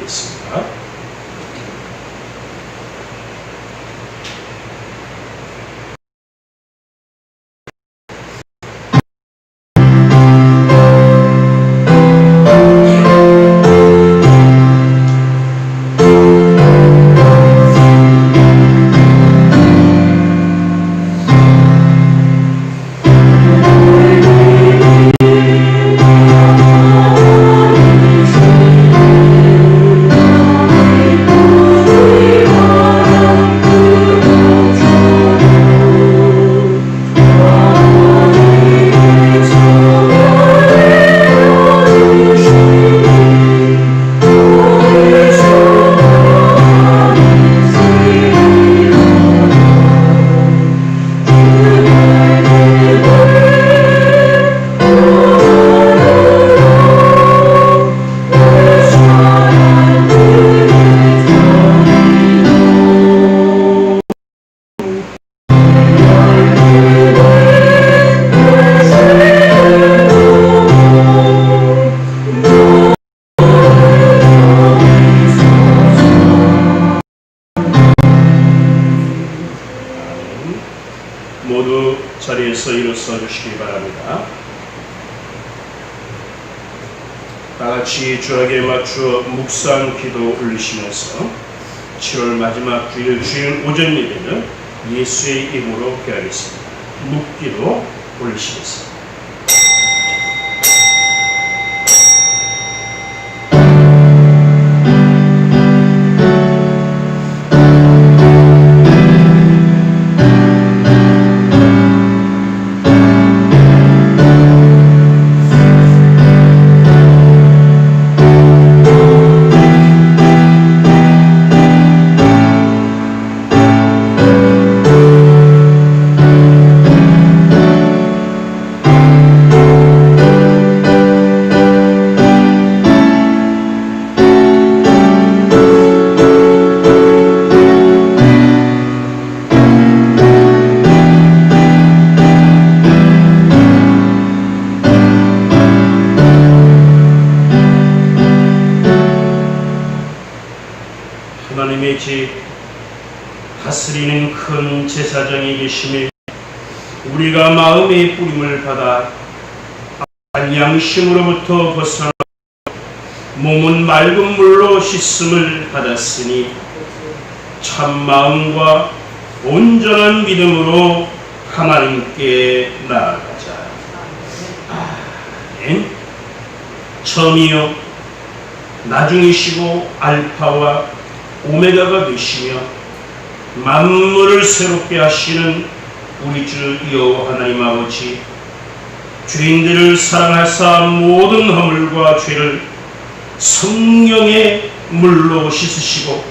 드리겠습니다. 모두 자리에서 일어서 주시기 바랍니다. 다같이 주에게 맞추어 묵상 기도 올리시면서 7월 마지막 주일 오전 예배는 예수의 이름으로 기하겠습니다. 묵기도 올리시겠습니다. 하나님의 집 다스리는 큰 제사장이 계심에 우리가 마음의 뿌림을 받아 양심으로부터 벗어나 몸은 맑은 물로 씻음을 받았으니 참 마음과 온전한 믿음으로 하나님께 나아가자. 아멘. 처음이요 나중이시고 알파와 오메가가 되시며 만물을 새롭게 하시는 우리 주 여호와 하나님 아버지, 죄인들을 사랑하사 모든 허물과 죄를 성령의 물로 씻으시고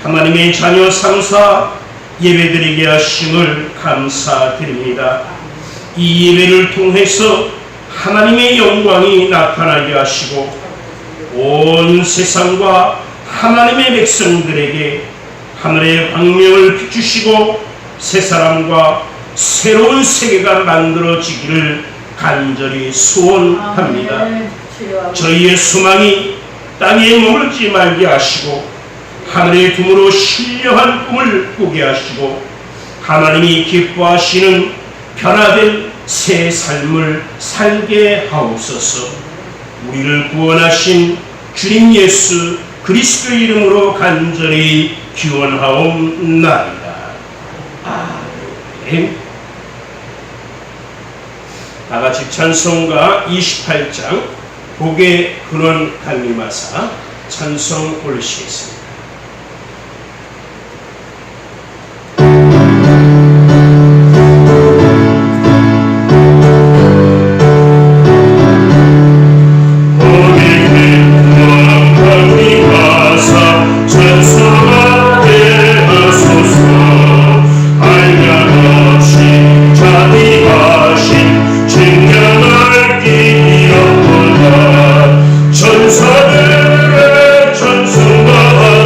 하나님의 자녀 삼사 예배드리게 하심을 감사드립니다. 이 예배를 통해서 하나님의 영광이 나타나게 하시고 온 세상과 하나님의 백성들에게 하늘의 광명을 비추시고 새 사람과 새로운 세계가 만들어지기를 간절히 소원합니다. 저희의 소망이 땅에 머물지 말게 하시고 하늘의 둠으로 신령한 꿈을 꾸게 하시고 하나님이 기뻐하시는 변화된 새 삶을 살게 하옵소서. 우리를 구원하신 주님 예수 그리스도의 이름으로 간절히 기원하옵나이다. 아멘. 다같이 찬송가 28장 복의 근원 강림하사 찬송 올리시겠습니다. 천사들의 천수가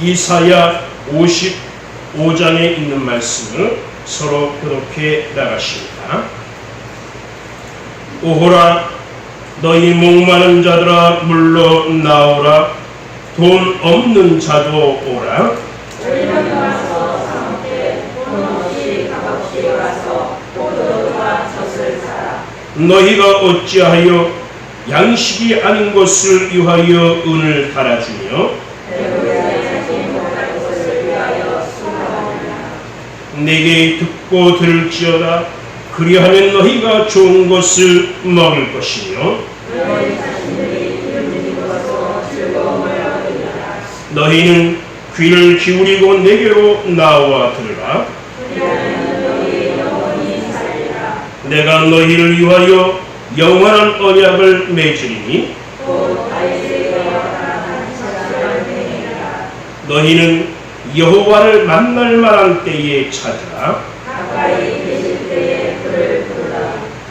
이사야 55장에 있는 말씀을 서로 교독해 나가십니다. 오호라 너희 목마른 자들아 물러 나오라 돈 없는 자도 오라 우리는 와서 사먹되 돈 없이 값없이 와서 포도주와 젖을 사라. 너희가 어찌하여 양식이 아닌 것을 위하여 은을 달아주며 내게 듣고 들을지어다 그리하면 너희가 좋은 것을 먹을 것이며 너희는 귀를 기울이고 내게로 나와 들으라 내가 너희를 위하여 영원한 언약을 맺으리니 너희는 여호와를 만날 만한 때에 찾으라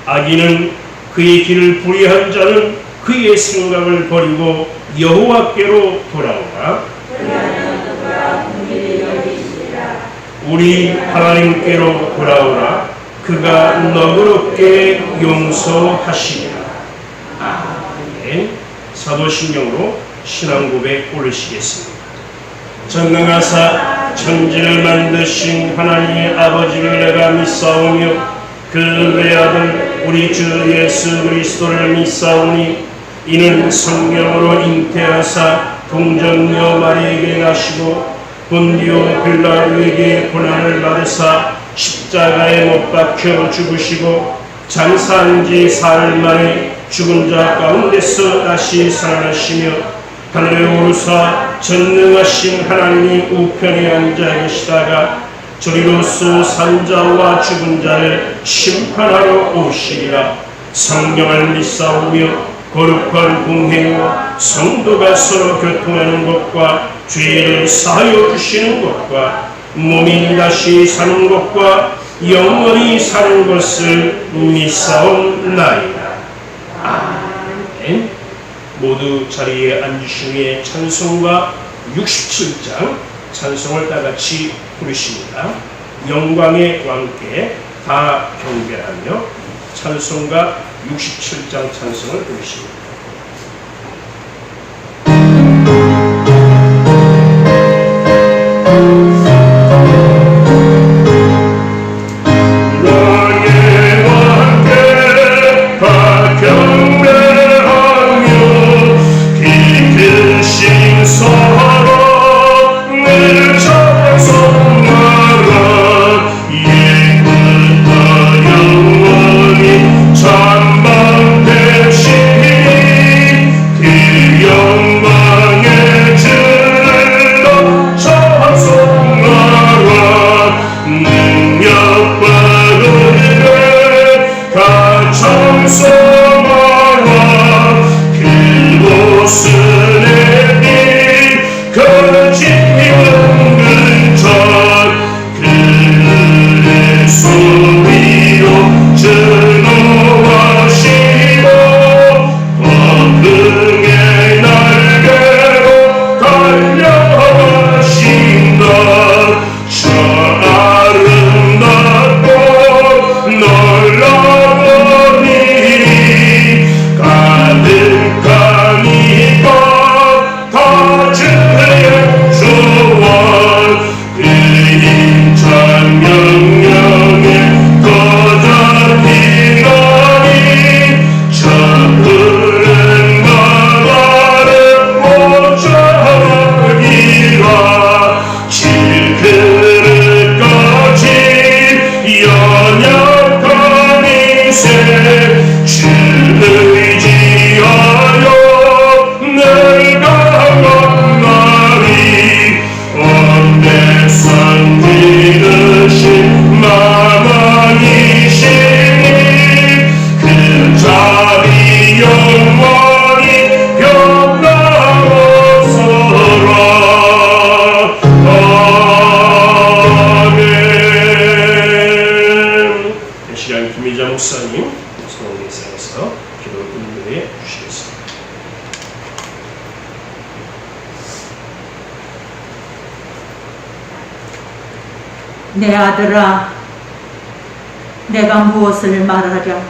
악인은 그의 길을 불의한 자는 그의 생각을 버리고 여호와께로 돌아오라 우리 하나님께로 돌아오라 그가 너그럽게 용서하시리라. 아멘. 사도신경으로 신앙고백 올리시겠습니다. 전능하사 천지를 만드신 하나님의 아버지를 내가 믿사오며 그 외아들 우리 주 예수 그리스도를 믿사오니 이는 성경으로 잉태하사 동정녀 마리에게 나시고 본디오 빌라도에게 고난을 받으사 십자가에 못 박혀 죽으시고 장사한 지 사흘 만에 죽은 자 가운데서 다시 살아나시며 하늘에 오르사 전능하신 하나님 우편에 앉아 계시다가 저리로서 산 자와 죽은 자를 심판하러 오시리라. 성령을 믿사오며 거룩한 공회와 성도가 서로 교통하는 것과 죄를 사하여 주시는 것과 몸이 다시 사는 것과 영원히 사는 것을 믿사옵나이다. 아멘. 모두 자리에 앉으신 후에 찬송가 67장 찬송을 다같이 부르십니다. 영광의 왕께 다 경배하며 찬송가 67장 찬송을 부르십니다. 목사님 성례상에서 기도 인도해 주시겠습니다. 내 아들아, 내가 무엇을 말하랴?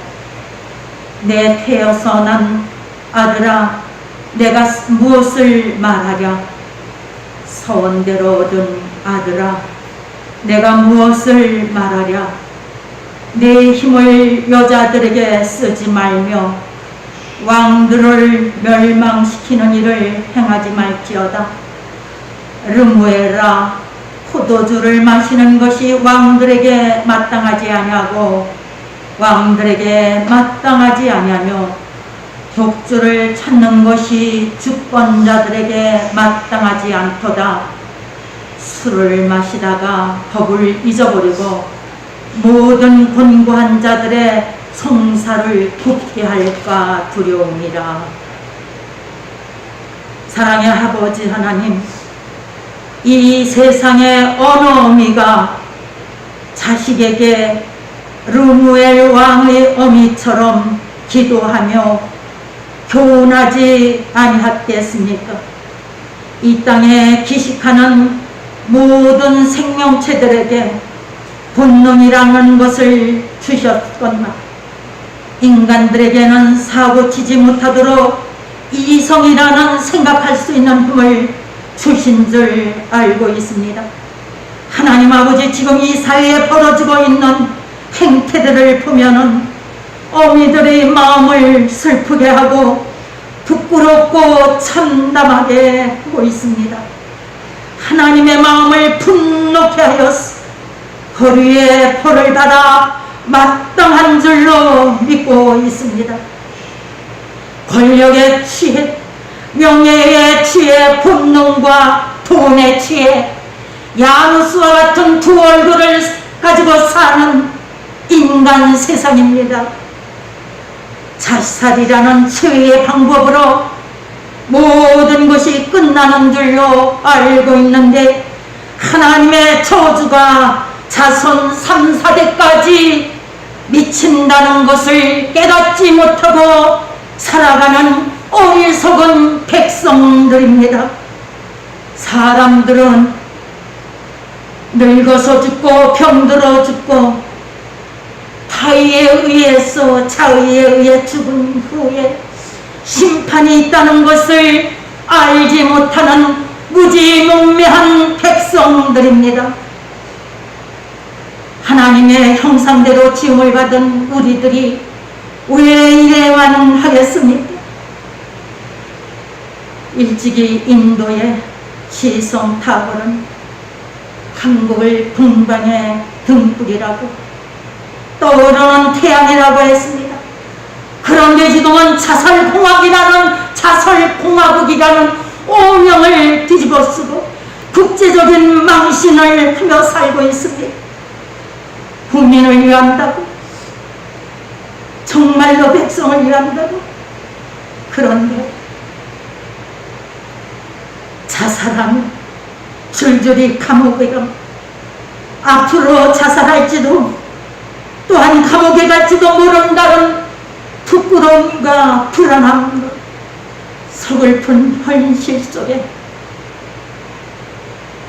내 태어서 난 아들아, 내가 무엇을 말하랴? 서원대로 얻은 아들아, 내가 무엇을 말하랴? 내 힘을 여자들에게 쓰지 말며 왕들을 멸망시키는 일을 행하지 말지어다. 르무에라, 포도주를 마시는 것이 왕들에게 마땅하지 아니하고 왕들에게 마땅하지 아니하며 독주를 찾는 것이 주권자들에게 마땅하지 않도다. 술을 마시다가 법을 잊어버리고 모든 곤고한 자들의 성사를 굽게 할까 두려움이라. 사랑의 아버지 하나님, 이 세상의 어느 어미가 자식에게 르무엘 왕의 어미처럼 기도하며 교훈하지 아니하겠습니까? 이 땅에 기식하는 모든 생명체들에게 본능이라는 것을 주셨건만 인간들에게는 사고치지 못하도록 이성이라는 생각할 수 있는 힘을 주신 줄 알고 있습니다. 하나님 아버지, 지금 이 사회에 벌어지고 있는 행태들을 보면은 어미들의 마음을 슬프게 하고 부끄럽고 참담하게 하고 있습니다. 하나님의 마음을 분노케 하여서 허리에 벌을 달아 마땅한 줄로 믿고 있습니다. 권력에 취해, 명예에 취해, 본능과 돈에 취해 야누스와 같은 두 얼굴을 가지고 사는 인간 세상입니다. 자살이라는 최후의 방법으로 모든 것이 끝나는 줄로 알고 있는데 하나님의 저주가 자손 3, 4대까지 미친다는 것을 깨닫지 못하고 살아가는 어리석은 백성들입니다. 사람들은 늙어서 죽고 병들어 죽고 타의에 의해서 자의에 의해 죽은 후에 심판이 있다는 것을 알지 못하는 무지몽매한 백성들입니다. 하나님의 형상대로 지음을 받은 우리들이 왜 이래만 하겠습니까? 일찍이 인도의 시성 타고는 한국을 동방의 등불이라고 떠오르는 태양이라고 했습니다. 그런데 지금은 자살공화국이라는 오명을 뒤집어 쓰고 국제적인 망신을 하며 살고 있습니다. 국민을 위한다고, 정말로 백성을 위한다고. 그런데 자살하면 줄줄이 감옥에 가면 앞으로 자살할지도 또한 감옥에 갈지도 모른다는 부끄러움과 불안함과 서글픈 현실 속에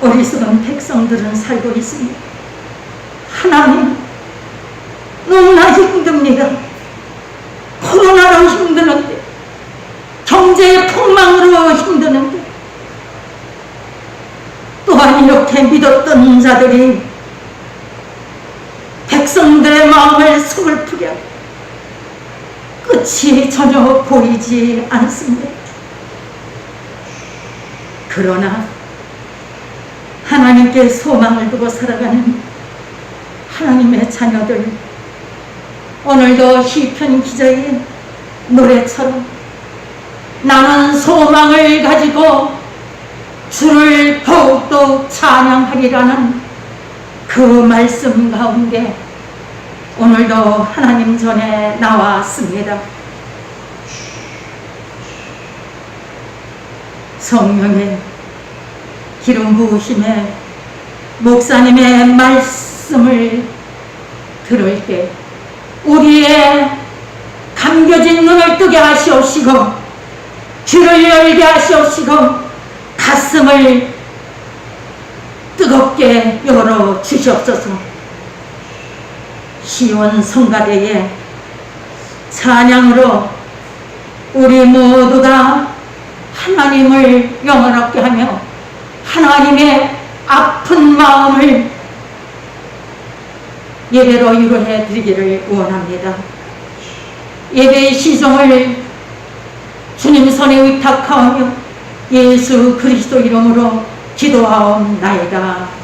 어리석은 백성들은 살고 있습니다. 하나님, 너무나 힘듭니다. 코로나로 힘드는데, 경제의 폭망으로 힘드는데, 또한 이렇게 믿었던 자들이 백성들의 마음을 서글프게 하고 끝이 전혀 보이지 않습니다. 그러나 하나님께 소망을 두고 살아가는 하나님의 자녀들, 오늘도 시편 기자의 노래처럼 나는 소망을 가지고 주를 더욱더 찬양하리라는 그 말씀 가운데 오늘도 하나님 전에 나왔습니다. 성령의 기름 부으심에 목사님의 말씀을 들을 때 우리의 감겨진 눈을 뜨게 하시옵시고 귀를 열게 하시옵시고 가슴을 뜨겁게 열어 주시옵소서. 시온 성가대에 찬양으로 우리 모두가 하나님을 영원하게 하며 하나님의 아픈 마음을 예배로 위로해 드리기를 원합니다. 예배의 시종을 주님 손에 의탁하오며 예수 그리스도 이름으로 기도하옵나이다.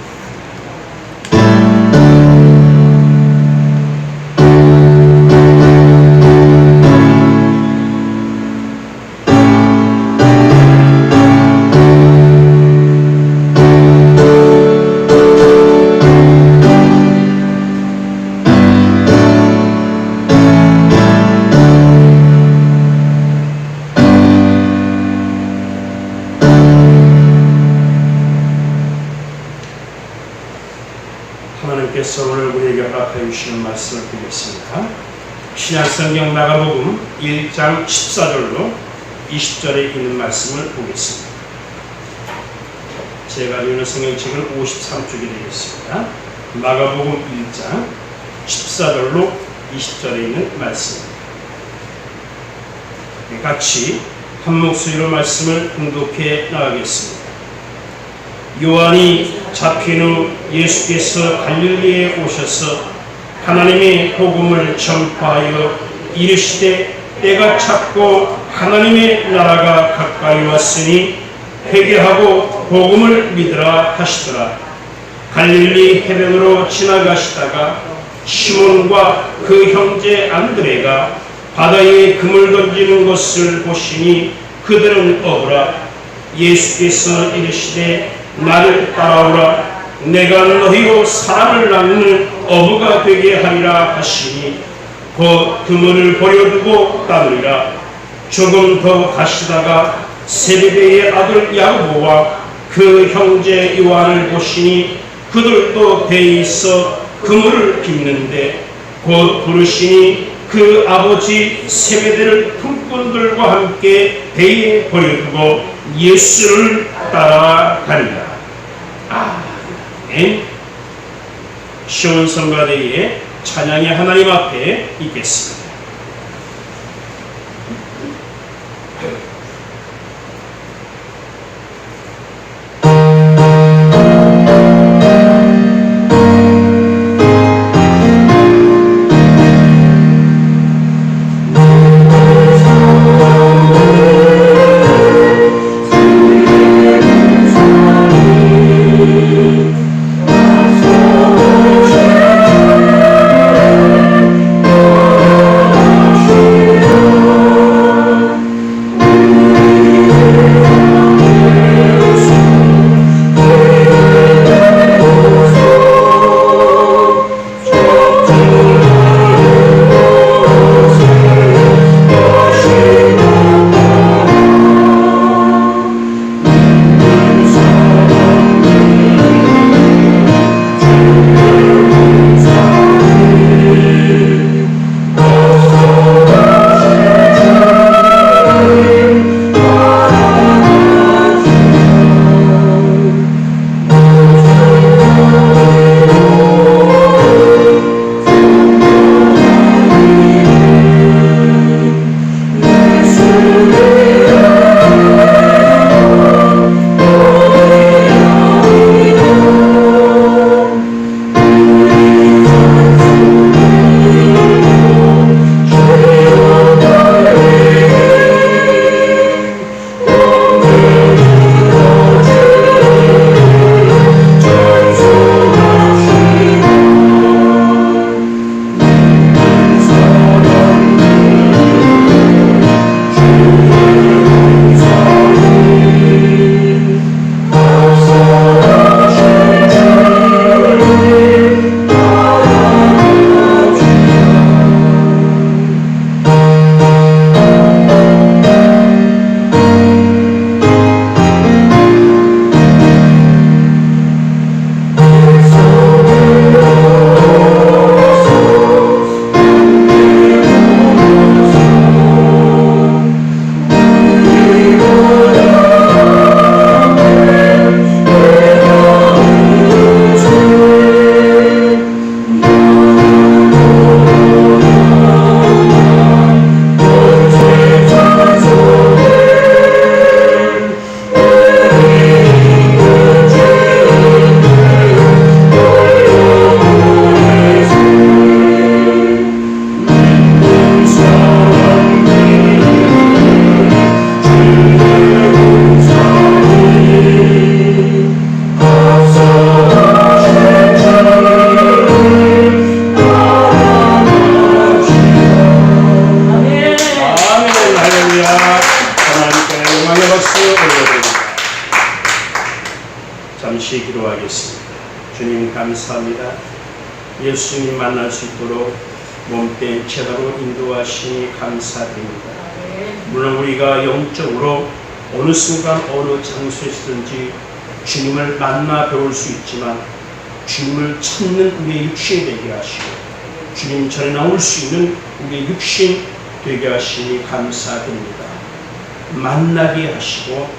하나님께서 오늘 우리에게 허락해 주시는 말씀을 보겠습니다. 신약성경 마가복음 1장 14절로 20절에 있는 말씀을 보겠습니다. 제가 읽는 성경책은 53쪽이 되겠습니다. 마가복음 1장 14절로 20절에 있는 말씀입니다. 같이 한 목소리로 말씀을 공독해 나가겠습니다. 요한이 잡힌 후 예수께서 갈릴리에 오셔서 하나님의 복음을 전파하여 이르시되 때가 찼고 하나님의 나라가 가까이 왔으니 회개하고 복음을 믿으라 하시더라. 갈릴리 해변으로 지나가시다가 시몬과 그 형제 안드레가 바다에 금을 던지는 것을 보시니 그들은 어부라. 예수께서 이르시되 나를 따라오라. 내가 너희로 사람을 낳는 어부가 되게 하리라 하시니 곧 그물을 버려두고 따르리라. 조금 더 가시다가 세베대의 아들 야고보와 그 형제 요한을 보시니 그들도 배에 있어 그물을 깁는데 곧 부르시니 그 아버지 세베대를 품꾼들과 함께 배에 버려두고 예수를 따라가리라. 아멘. 시온 성가대에 찬양의 하나님 앞에 있겠습니다. 같이 기도하겠습니다. 주님 감사합니다. 예수님 만날 수 있도록 몸된 제대로 인도하시니 감사드립니다. 물론 우리가 영적으로 어느 순간 어느 장소에서든지 주님을 만나 배울 수 있지만 주님을 찾는 우리의 육신이 되게 하시고 주님 전에 나올 수 있는 우리의 육신 되게 하시니 감사드립니다. 만나게 하시고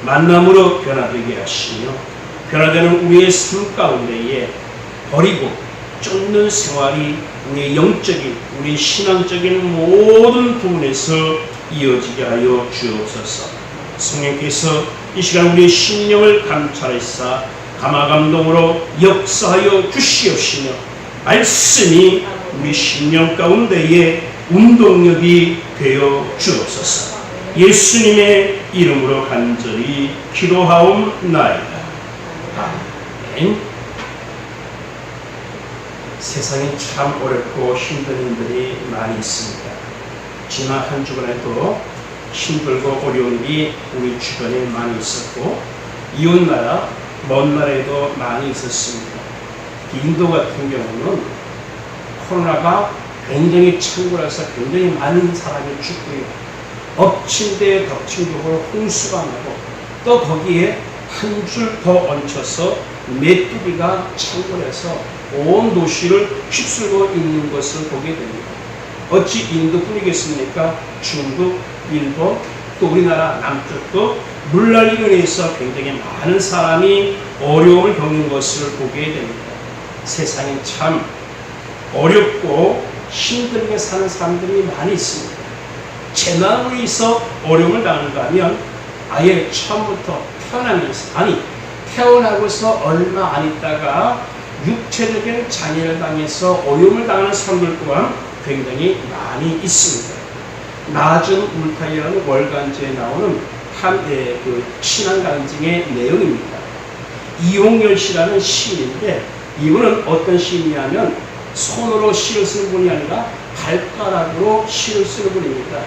만남으로 변화되게 하시며 변화되는 우리의 삶 가운데에 버리고 쫓는 생활이 우리의 영적인, 우리 신앙적인 모든 부분에서 이어지게 하여 주옵소서. 성령께서 이 시간 우리의 심령을 감찰하사 감화감동으로 역사하여 주시옵시며 말씀이 우리 심령 가운데에 운동력이 되어 주옵소서. 예수님의 이름으로 간절히 기도하옵나이다. 아멘. 세상이 참 어렵고 힘든 일들이 많이 있습니다. 지난 한 주간에도 힘들고 어려운 일이 우리 주변에 많이 있었고 이웃나라, 먼 나라에도 많이 있었습니다. 인도 같은 경우는 코로나가 굉장히 창궐해서 굉장히 많은 사람이 죽고요. 엎친 데 덮친 격으로 홍수가 나고 또 거기에 한 줄 더 얹혀서 메뚜기가 창궐해서 온 도시를 휩쓸고 있는 것을 보게 됩니다. 어찌 인도뿐이겠습니까? 중국, 일본, 또 우리나라 남쪽도 물난리로 인해서 굉장히 많은 사람이 어려움을 겪는 것을 보게 됩니다. 세상이 참 어렵고 힘들게 사는 사람들이 많이 있습니다. 재난으로 인해서 어려움을 당하는가 하면 아예 처음부터 태어나면서 태어나고서 얼마 안 있다가 육체적인 장애를 당해서 어려움을 당하는 사람들 또한 굉장히 많이 있습니다. 낮은 울타리라는 월간지에 나오는 한 신앙 간증의 내용입니다. 이홍열 씨라는 시인인데 이분은 어떤 시인이냐면 손으로 시를 쓰는 분이 아니라 발가락으로 시를 쓰는 분입니다.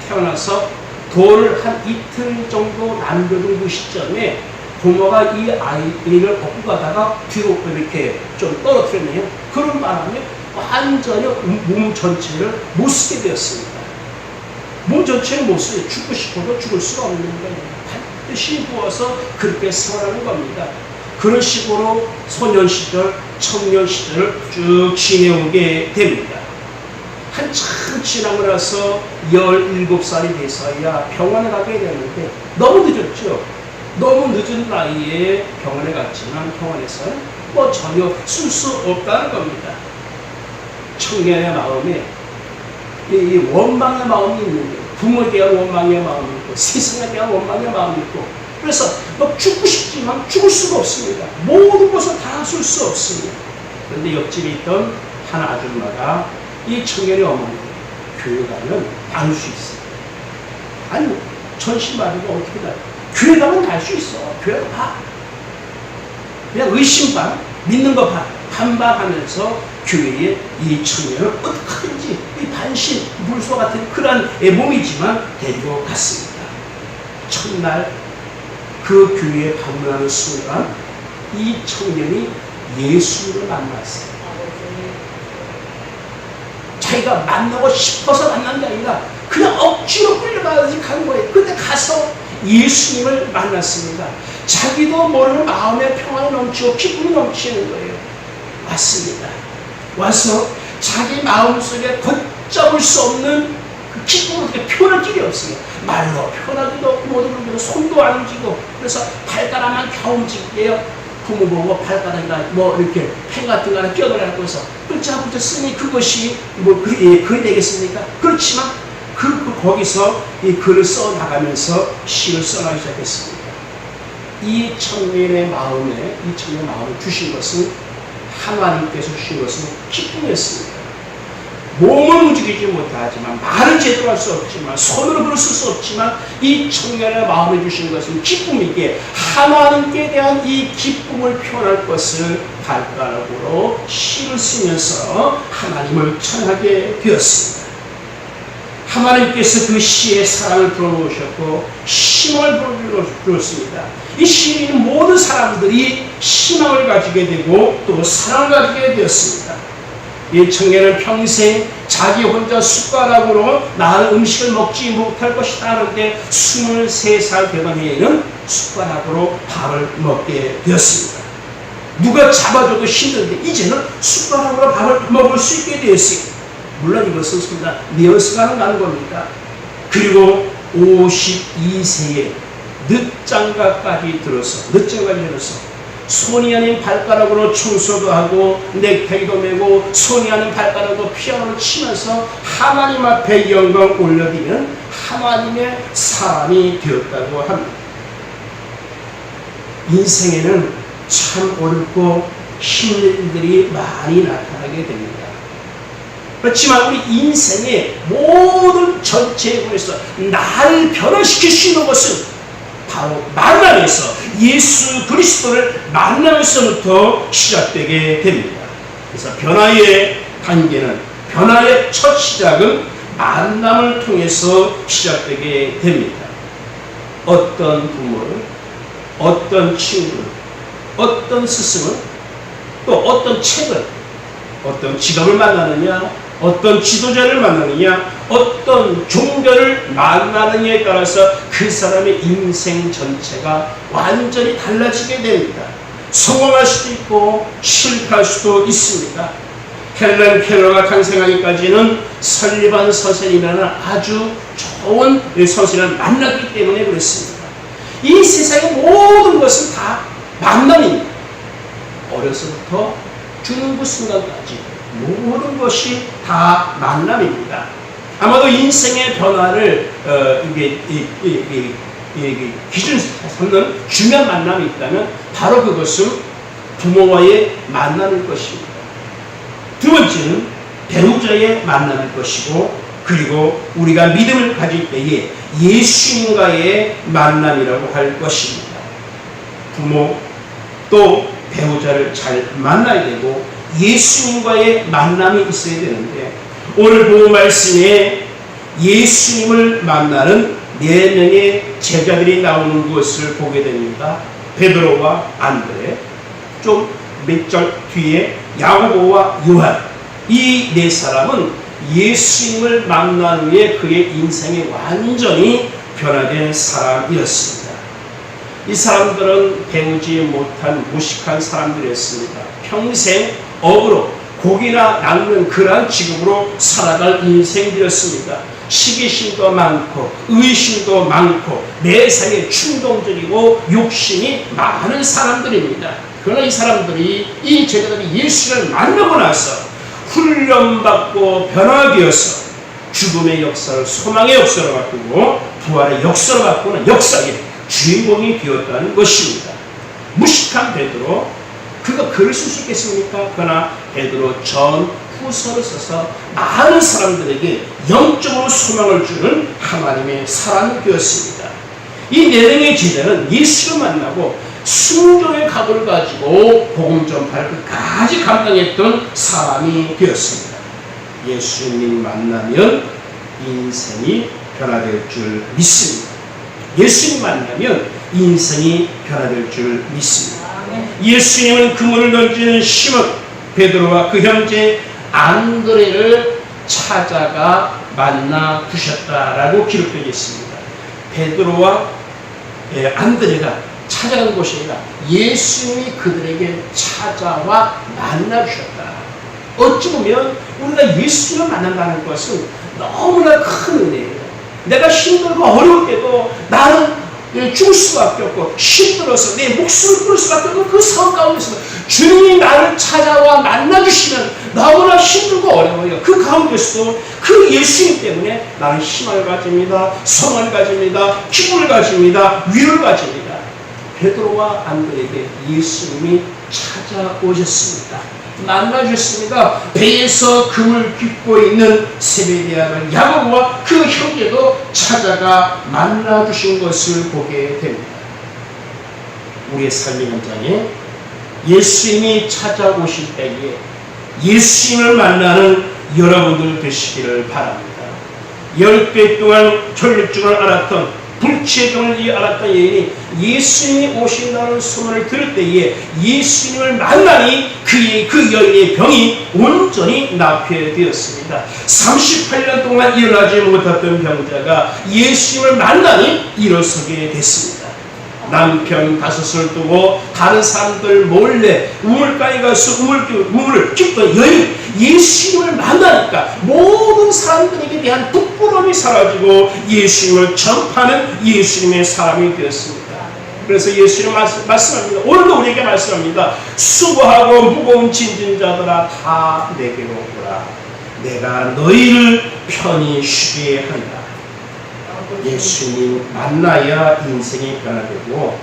태어나서 돌을 한 이틀 정도 남겨둔 그 시점에 부모가 이 아이를 업고 가다가 뒤로 이렇게 좀 떨어뜨렸네요. 그런 바람에 완전히 몸 전체를 못 쓰게 되었습니다. 몸 전체를 못 쓰게 죽고 싶어도 죽을 수가 없는 거예요. 반드시 부어서 그렇게 생활하는 겁니다. 그런 식으로 소년 시절, 청년 시절을 쭉 지내오게 됩니다. 한참 지나고 나서 17살이 돼서야 병원에 가게 되는데 너무 늦었죠. 너무 늦은 나이에 병원에 갔지만 병원에서는 전혀 쓸 수 없다는 겁니다. 청년의 마음에 이 원망의 마음이 있는 거예요. 부모에 대한 원망의 마음이 있고 세상에 대한 원망의 마음이 있고 그래서 죽고 싶지만 죽을 수가 없습니다. 모든 것을 다 쓸 수 없습니다. 그런데 옆집에 있던 한 아줌마가 이 청년의 어머니 교회 가면 나눌 수 있어요. 아니 전신마비가 어떻게 나요? 교회 가면 날 수 있어. 교회 가. 그냥 의심 반, 믿는 거 반, 반박하면서 교회에 이 청년을 어떻게든지 이 반신, 물소 같은 그런 몸이지만 데리고 갔습니다. 첫날 그 교회에 방문하는 순간 이 청년이 예수를 만났어요. 자기가 만나고 싶어서 만난 게 아니라 그냥 억지로 끌려가야지 간 거예요. 근데 가서 예수님을 만났습니다. 자기도 모르는 마음의 평안이 넘치고 기쁨이 넘치는 거예요. 왔습니다. 와서 자기 마음속에 걷잡을 수 없는 그 기쁨을 표현할 길이 없어요. 말로 표현하기도 없고 모든 걸 손도 안 움직이고 그래서 발가락만 겨우 움직여요. 부모 보고 발가락이나 이렇게 펜 같은 거 하나 끼어들어갖고 해서 글자부터 쓰니 그것이 글이 되겠습니까? 그렇지만 거기서 이 글을 써 나가면서 시를 써나가기 시작했습니다. 이 청년의 마음을 주신 것은 하나님께서 주신 것은 기쁨이었습니다. 몸은 움직이지 못하지만 말은 제대로 할 수 없지만 손으로 글을 쓸 수 없지만 이 청년의 마음에 주신 것은 기쁨이기에 하나님께 대한 이 기쁨을 표현할 것을 발가락으로 시를 쓰면서 하나님을 찬양하게 되었습니다. 하나님께서 그 시에 사랑을 불어넣으셨고 희망을 불어넣었습니다. 이 시에 있는 모든 사람들이 희망을 가지게 되고 또 사랑을 가지게 되었습니다. 이 청년은 평생 자기 혼자 숟가락으로 나은 음식을 먹지 못할 것이다 하는데 23살 되던 해에는 숟가락으로 밥을 먹게 되었습니다. 누가 잡아줘도 힘든데 이제는 숟가락으로 밥을 먹을 수 있게 되었어요. 물론 이것은 리허설하는 가는 겁니다. 그리고 52세에 늦장가까지 들어서 손이 아닌 발가락으로 청소도 하고 넥타이도 매고 손이 아닌 발가락으로 피아노를 치면서 하나님 앞에 영광 올려드리는 하나님의 사람이 되었다고 합니다. 인생에는 참 어렵고 힘든 일들이 많이 나타나게 됩니다. 그렇지만 우리 인생의 모든 전체에 관해서 나를 변화시킬 수 있는 것은 바로 만남에서 예수 그리스도를 만나면서부터 시작되게 됩니다. 그래서 변화의 단계는 변화의 첫 시작은 만남을 통해서 시작되게 됩니다. 어떤 부모를, 어떤 친구를, 어떤 스승을, 또 어떤 책을, 어떤 직업을 만나느냐, 어떤 지도자를 만나느냐, 어떤 종교를 만나느냐에 따라서 그 사람의 인생 전체가 완전히 달라지게 됩니다. 성공할 수도 있고 실패할 수도 있습니다. 헬렌 켈러가 탄생하기까지는 설리반 선생님이라는 아주 좋은 선생님을 만났기 때문에 그렇습니다. 이 세상의 모든 것은 다 만남입니다. 어려서부터 죽는 그 순간까지 모든 것이 다 만남입니다. 아마도 인생의 변화를 기준 삼는 중요한 만남이 있다면 바로 그것은 부모와의 만남일 것입니다. 두 번째는 배우자의 만남일 것이고, 그리고 우리가 믿음을 가질 때에 예수님과의 만남이라고 할 것입니다. 부모 또 배우자를 잘 만나야 되고 예수님과의 만남이 있어야 되는데, 오늘 본문 말씀에 예수님을 만나는 4명의 제자들이 나오는 것을 보게 됩니다. 베드로와 안드레, 좀 몇 절 뒤에 야고보와 요한, 이 4사람은 예수님을 만난 후에 그의 인생이 완전히 변화된 사람이었습니다. 이 사람들은 배우지 못한 무식한 사람들이었습니다. 평생 업으로 고기나 낚는 그러한 직업으로 살아갈 인생들이었습니다. 시기심도 많고 의심도 많고 매사에 충동적이고 욕심이 많은 사람들입니다. 그러나 이 사람들이, 이 제자들이 예수를 만나고 나서 훈련받고 변화되어서 죽음의 역사를 소망의 역사로 바꾸고 부활의 역사로 바꾸는 역사의 주인공이 되었다는 것입니다. 무식한 베드로, 그가 글을 쓸 수 있겠습니까? 그러나 베드로 전 후서를 써서 많은 사람들에게 영적으로 소망을 주는 하나님의 사람이 되었습니다. 이 4명의 제자는 예수를 만나고 순종의 각오를 가지고 복음 전파를 끝까지 감당했던 사람이 되었습니다. 예수님 만나면 인생이 변화될 줄 믿습니다. 예수님 만나면 인생이 변화될 줄 믿습니다. 예수님은 그물을 던지는 시몬 베드로와 그 형제 안드레를 찾아가 만나 주셨다라고 기록되어 있습니다. 베드로와 안드레가 찾아간 곳이 아니라 예수님이 그들에게 찾아와 만나 주셨다. 어찌 보면 우리가 예수님을 만난다는 것은 너무나 큰 은혜예요. 내가 힘들고 어려울 때도 나는 죽을 수밖에 없고 힘들어서 내 목숨을 끊을 수밖에 없는 그 상황 가운데서 주님이 나를 찾아와 만나주시면 너무나 힘들고 어려워요. 그 가운데서도 그 예수님 때문에 나는 희망을 가집니다. 소망을 가집니다. 기쁨을 가집니다. 위로를 가집니다. 베드로와 안드레에게 예수님이 찾아오셨습니다. 만나주셨습니다. 배에서 금을 깃고 있는 세베대의 아들 야고보와 그 형제도 찾아가 만나주신 것을 보게 됩니다. 우리의 삶의 현장에 예수님이 찾아오실 때에 예수님을 만나는 여러분들 되시기를 바랍니다. 10배 동안 혈루증을 앓았던 불치병을 앓았던 여인이 예수님이 오신다는 소문을 들을 때에 예수님을 만나니 그 여인의 병이 온전히 납회되었습니다. 38년 동안 일어나지 못했던 병자가 예수님을 만나니 일어서게 됐습니다. 남편 5을 두고 다른 사람들 몰래 우물가에 가서 우물을 깃던 여인, 예수님을 만나니까 모든 사람들에게 대한 부끄러움이 사라지고 예수님을 전파하는 예수님의 사람이 되었습니다. 그래서 예수님 말씀합니다. 오늘도 우리에게 말씀합니다. 수고하고 무거운 짐진 자들아 다 내게로 오라. 내가 너희를 편히 쉬게 한다. 예수님 만나야 인생이 변화되고,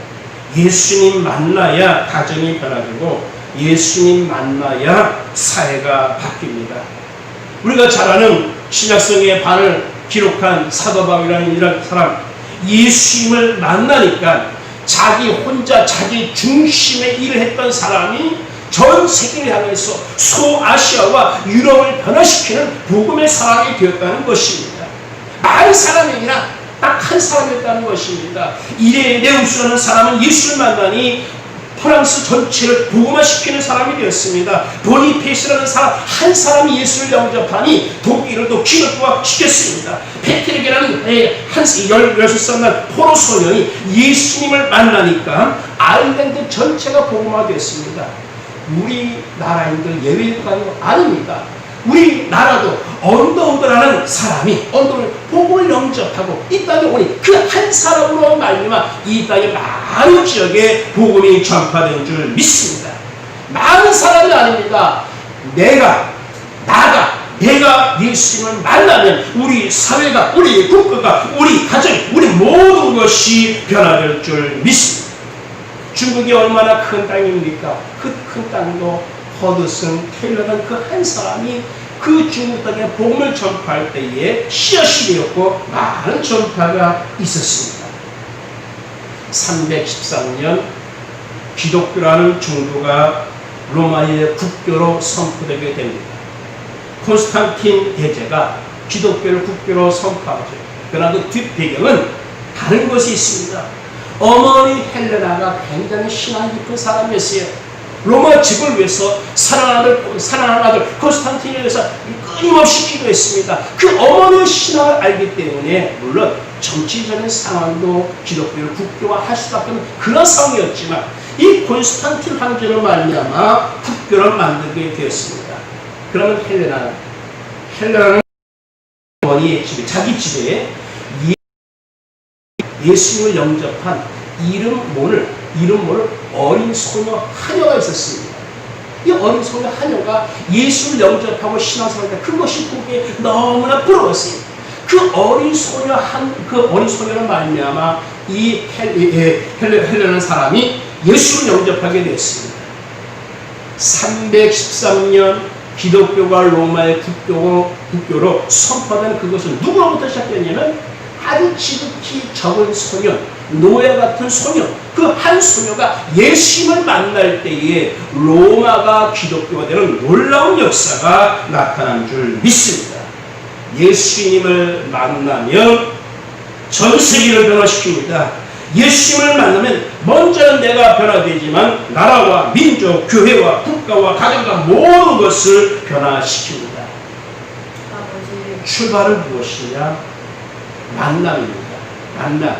예수님 만나야 가정이 변화되고, 예수님 만나야 사회가 바뀝니다. 우리가 잘 아는 신약성의 반을 기록한 사도 바울이라는 이런 사람, 예수님을 만나니까 자기 혼자 자기 중심의 일을 했던 사람이 전 세계를 향해서 소아시아와 유럽을 변화시키는 복음의 사람이 되었다는 것입니다. 많은 사람이 아니라 딱 한 사람이었다는 것입니다. 이레네우스라는 사람은 예수를 만나니 프랑스 전체를 복음화시키는 사람이 되었습니다. 보니페이스라는 사람, 한 사람이 예수를 영접하니 독일을 또 기독교화시켰습니다. 페트릭이라는 16살 난 포로 소년이 예수님을 만나니까 아일랜드 전체가 복음화되었습니다. 우리나라인들 예외가 아닙니다. 우리나라도 언더우드라는 사람이 언더우드 복음을 영접하고 이 땅에 오니 그 한 사람으로 말미암아 이 땅의 많은 지역에 복음이 전파된 줄 믿습니다. 많은 사람이 아닙니다. 내가 예수님을 만나면 우리 사회가, 우리 국가가, 우리 가정이, 우리 모든 것이 변화될 줄 믿습니다. 중국이 얼마나 큰 땅입니까? 그 큰 땅도 허드슨 테일러라는 그 한 사람이 그 중국 땅에 복음을 전파할 때에 씨앗이 되었고 많은 전파가 있었습니다. 313년 기독교라는 종교가 로마의 국교로 선포되게 됩니다. 콘스탄틴 대제가 기독교를 국교로 선포하죠. 그러나 그 뒷배경은 다른 것이 있습니다. 어머니 헬레나가 굉장히 신앙 깊은 사람이었어요. 로마 집을 위해서 사랑하는 아들 콘스탄틴에 대해서 끊임없이 기도했습니다. 그 어머니의 신앙을 알기 때문에 물론 정치적인 상황도 기독교를 국교화할 수밖에 없는 그런 상황이었지만 이 콘스탄틴 황제로 말미암아 국교를 만들게 되었습니다. 그러면 헬레나는 어머니의 집에, 자기 집에 예수님을 영접한 이름 모를 어린 소녀 하녀가 있었습니다. 이 어린 소녀 하녀가 예수를 영접하고 신앙생활을 할 때 그것이 보기에 너무나 부러웠어요. 그 어린 소녀를 말미암아 이 헬레나라는 사람이 예수를 영접하게 됐습니다. 313년 기독교가 로마의 국교로 선포된 그것은 누구로부터 시작됐냐면 아주 지극히 적은 소년, 노예 같은 소년, 그 한 소녀가 예수님을 만날 때에 로마가 기독교가 되는 놀라운 역사가 나타난 줄 믿습니다. 예수님을 만나면 전 세계를 변화시킵니다. 예수님을 만나면 먼저는 내가 변화되지만 나라와 민족, 교회와 국가와 가정과 모든 것을 변화시킵니다. 출발은 무엇이냐? 만남입니다. 만남.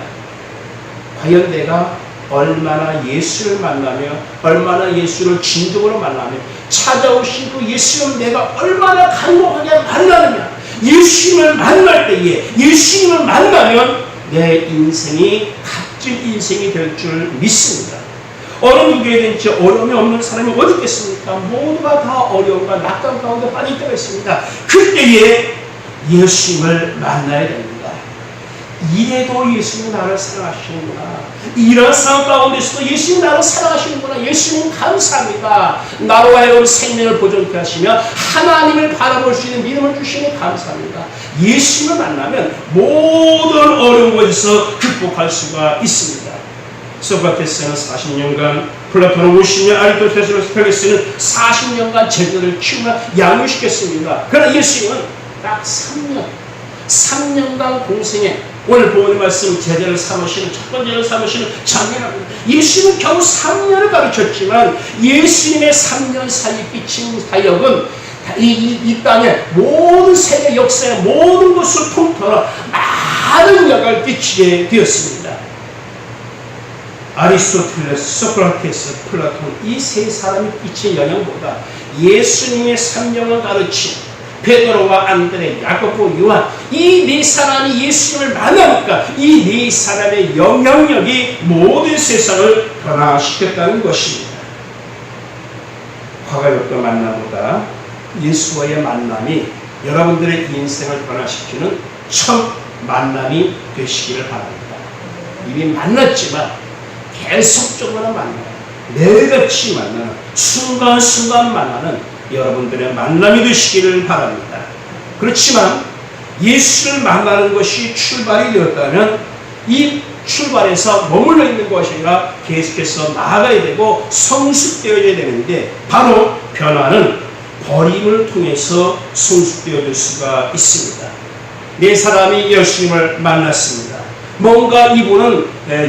과연 내가 얼마나 예수를 만나며 얼마나 예수를 진정으로 만나며 찾아오신 그 예수님을 내가 얼마나 간곡하게 만나느냐. 예수님을 만날 때에 예수님을 만나면 내 인생이 값진 인생이 될 줄 믿습니다. 어느 누구에든지 어려움이 없는 사람이 어디 있겠습니까? 모두가 다 어려움과 낙담 가운데 빠질 때가 있습니다. 그때에 예수님을 만나야 됩니다. 이래도 예수님이 나를 사랑하시는구나. 이런 상황 가운데서도 예수님이 나를 사랑하시는구나. 예수님 감사합니다. 나로 하여금 생명을 보존케 하시며 하나님을 바라볼 수 있는 믿음을 주시니 감사합니다. 예수님을 만나면 모든 어려운 것에서 극복할 수가 있습니다. 소크라테스는 40년간, 플라톤은 50년, 아리스토텔레스는 40년간 제자들을 키우며 양육시켰습니다. 그러나 예수님은 딱 3년, 3년간 공생에 오늘 보는 말씀 제자를 삼으시는 첫 번째로 삼으시는 장면입니다. 예수님은 겨우 3년을 가르쳤지만 예수님의 3년 사이 끼친 사역은 이 땅의 모든 세계 역사의 모든 것을 통틀어 많은 영향을 끼치게 되었습니다. 아리스토텔레스, 소크라테스, 플라톤 이 세 사람이 끼친 영향보다 예수님의 3년을 가르친 베드로와 안드레, 야고보, 요한 이 네 사람이 예수님을 만나니까 이 네 사람의 영향력이 모든 세상을 변화시켰다는 것입니다. 과거였던 만남보다 예수와의 만남이 여러분들의 인생을 변화시키는 첫 만남이 되시기를 바랍니다. 이미 만났지만 계속적으로 만나요. 매일같이 만나는 순간순간 만나는 여러분들의 만남이 되시기를 바랍니다. 그렇지만 예수를 만나는 것이 출발이 되었다면 이 출발에서 머물러 있는 것이 아니라 계속해서 나아가야 되고 성숙되어야 되는데 바로 변화는 버림을 통해서 성숙되어질 수가 있습니다. 네 사람이 예수님을 만났습니다. 뭔가 이분은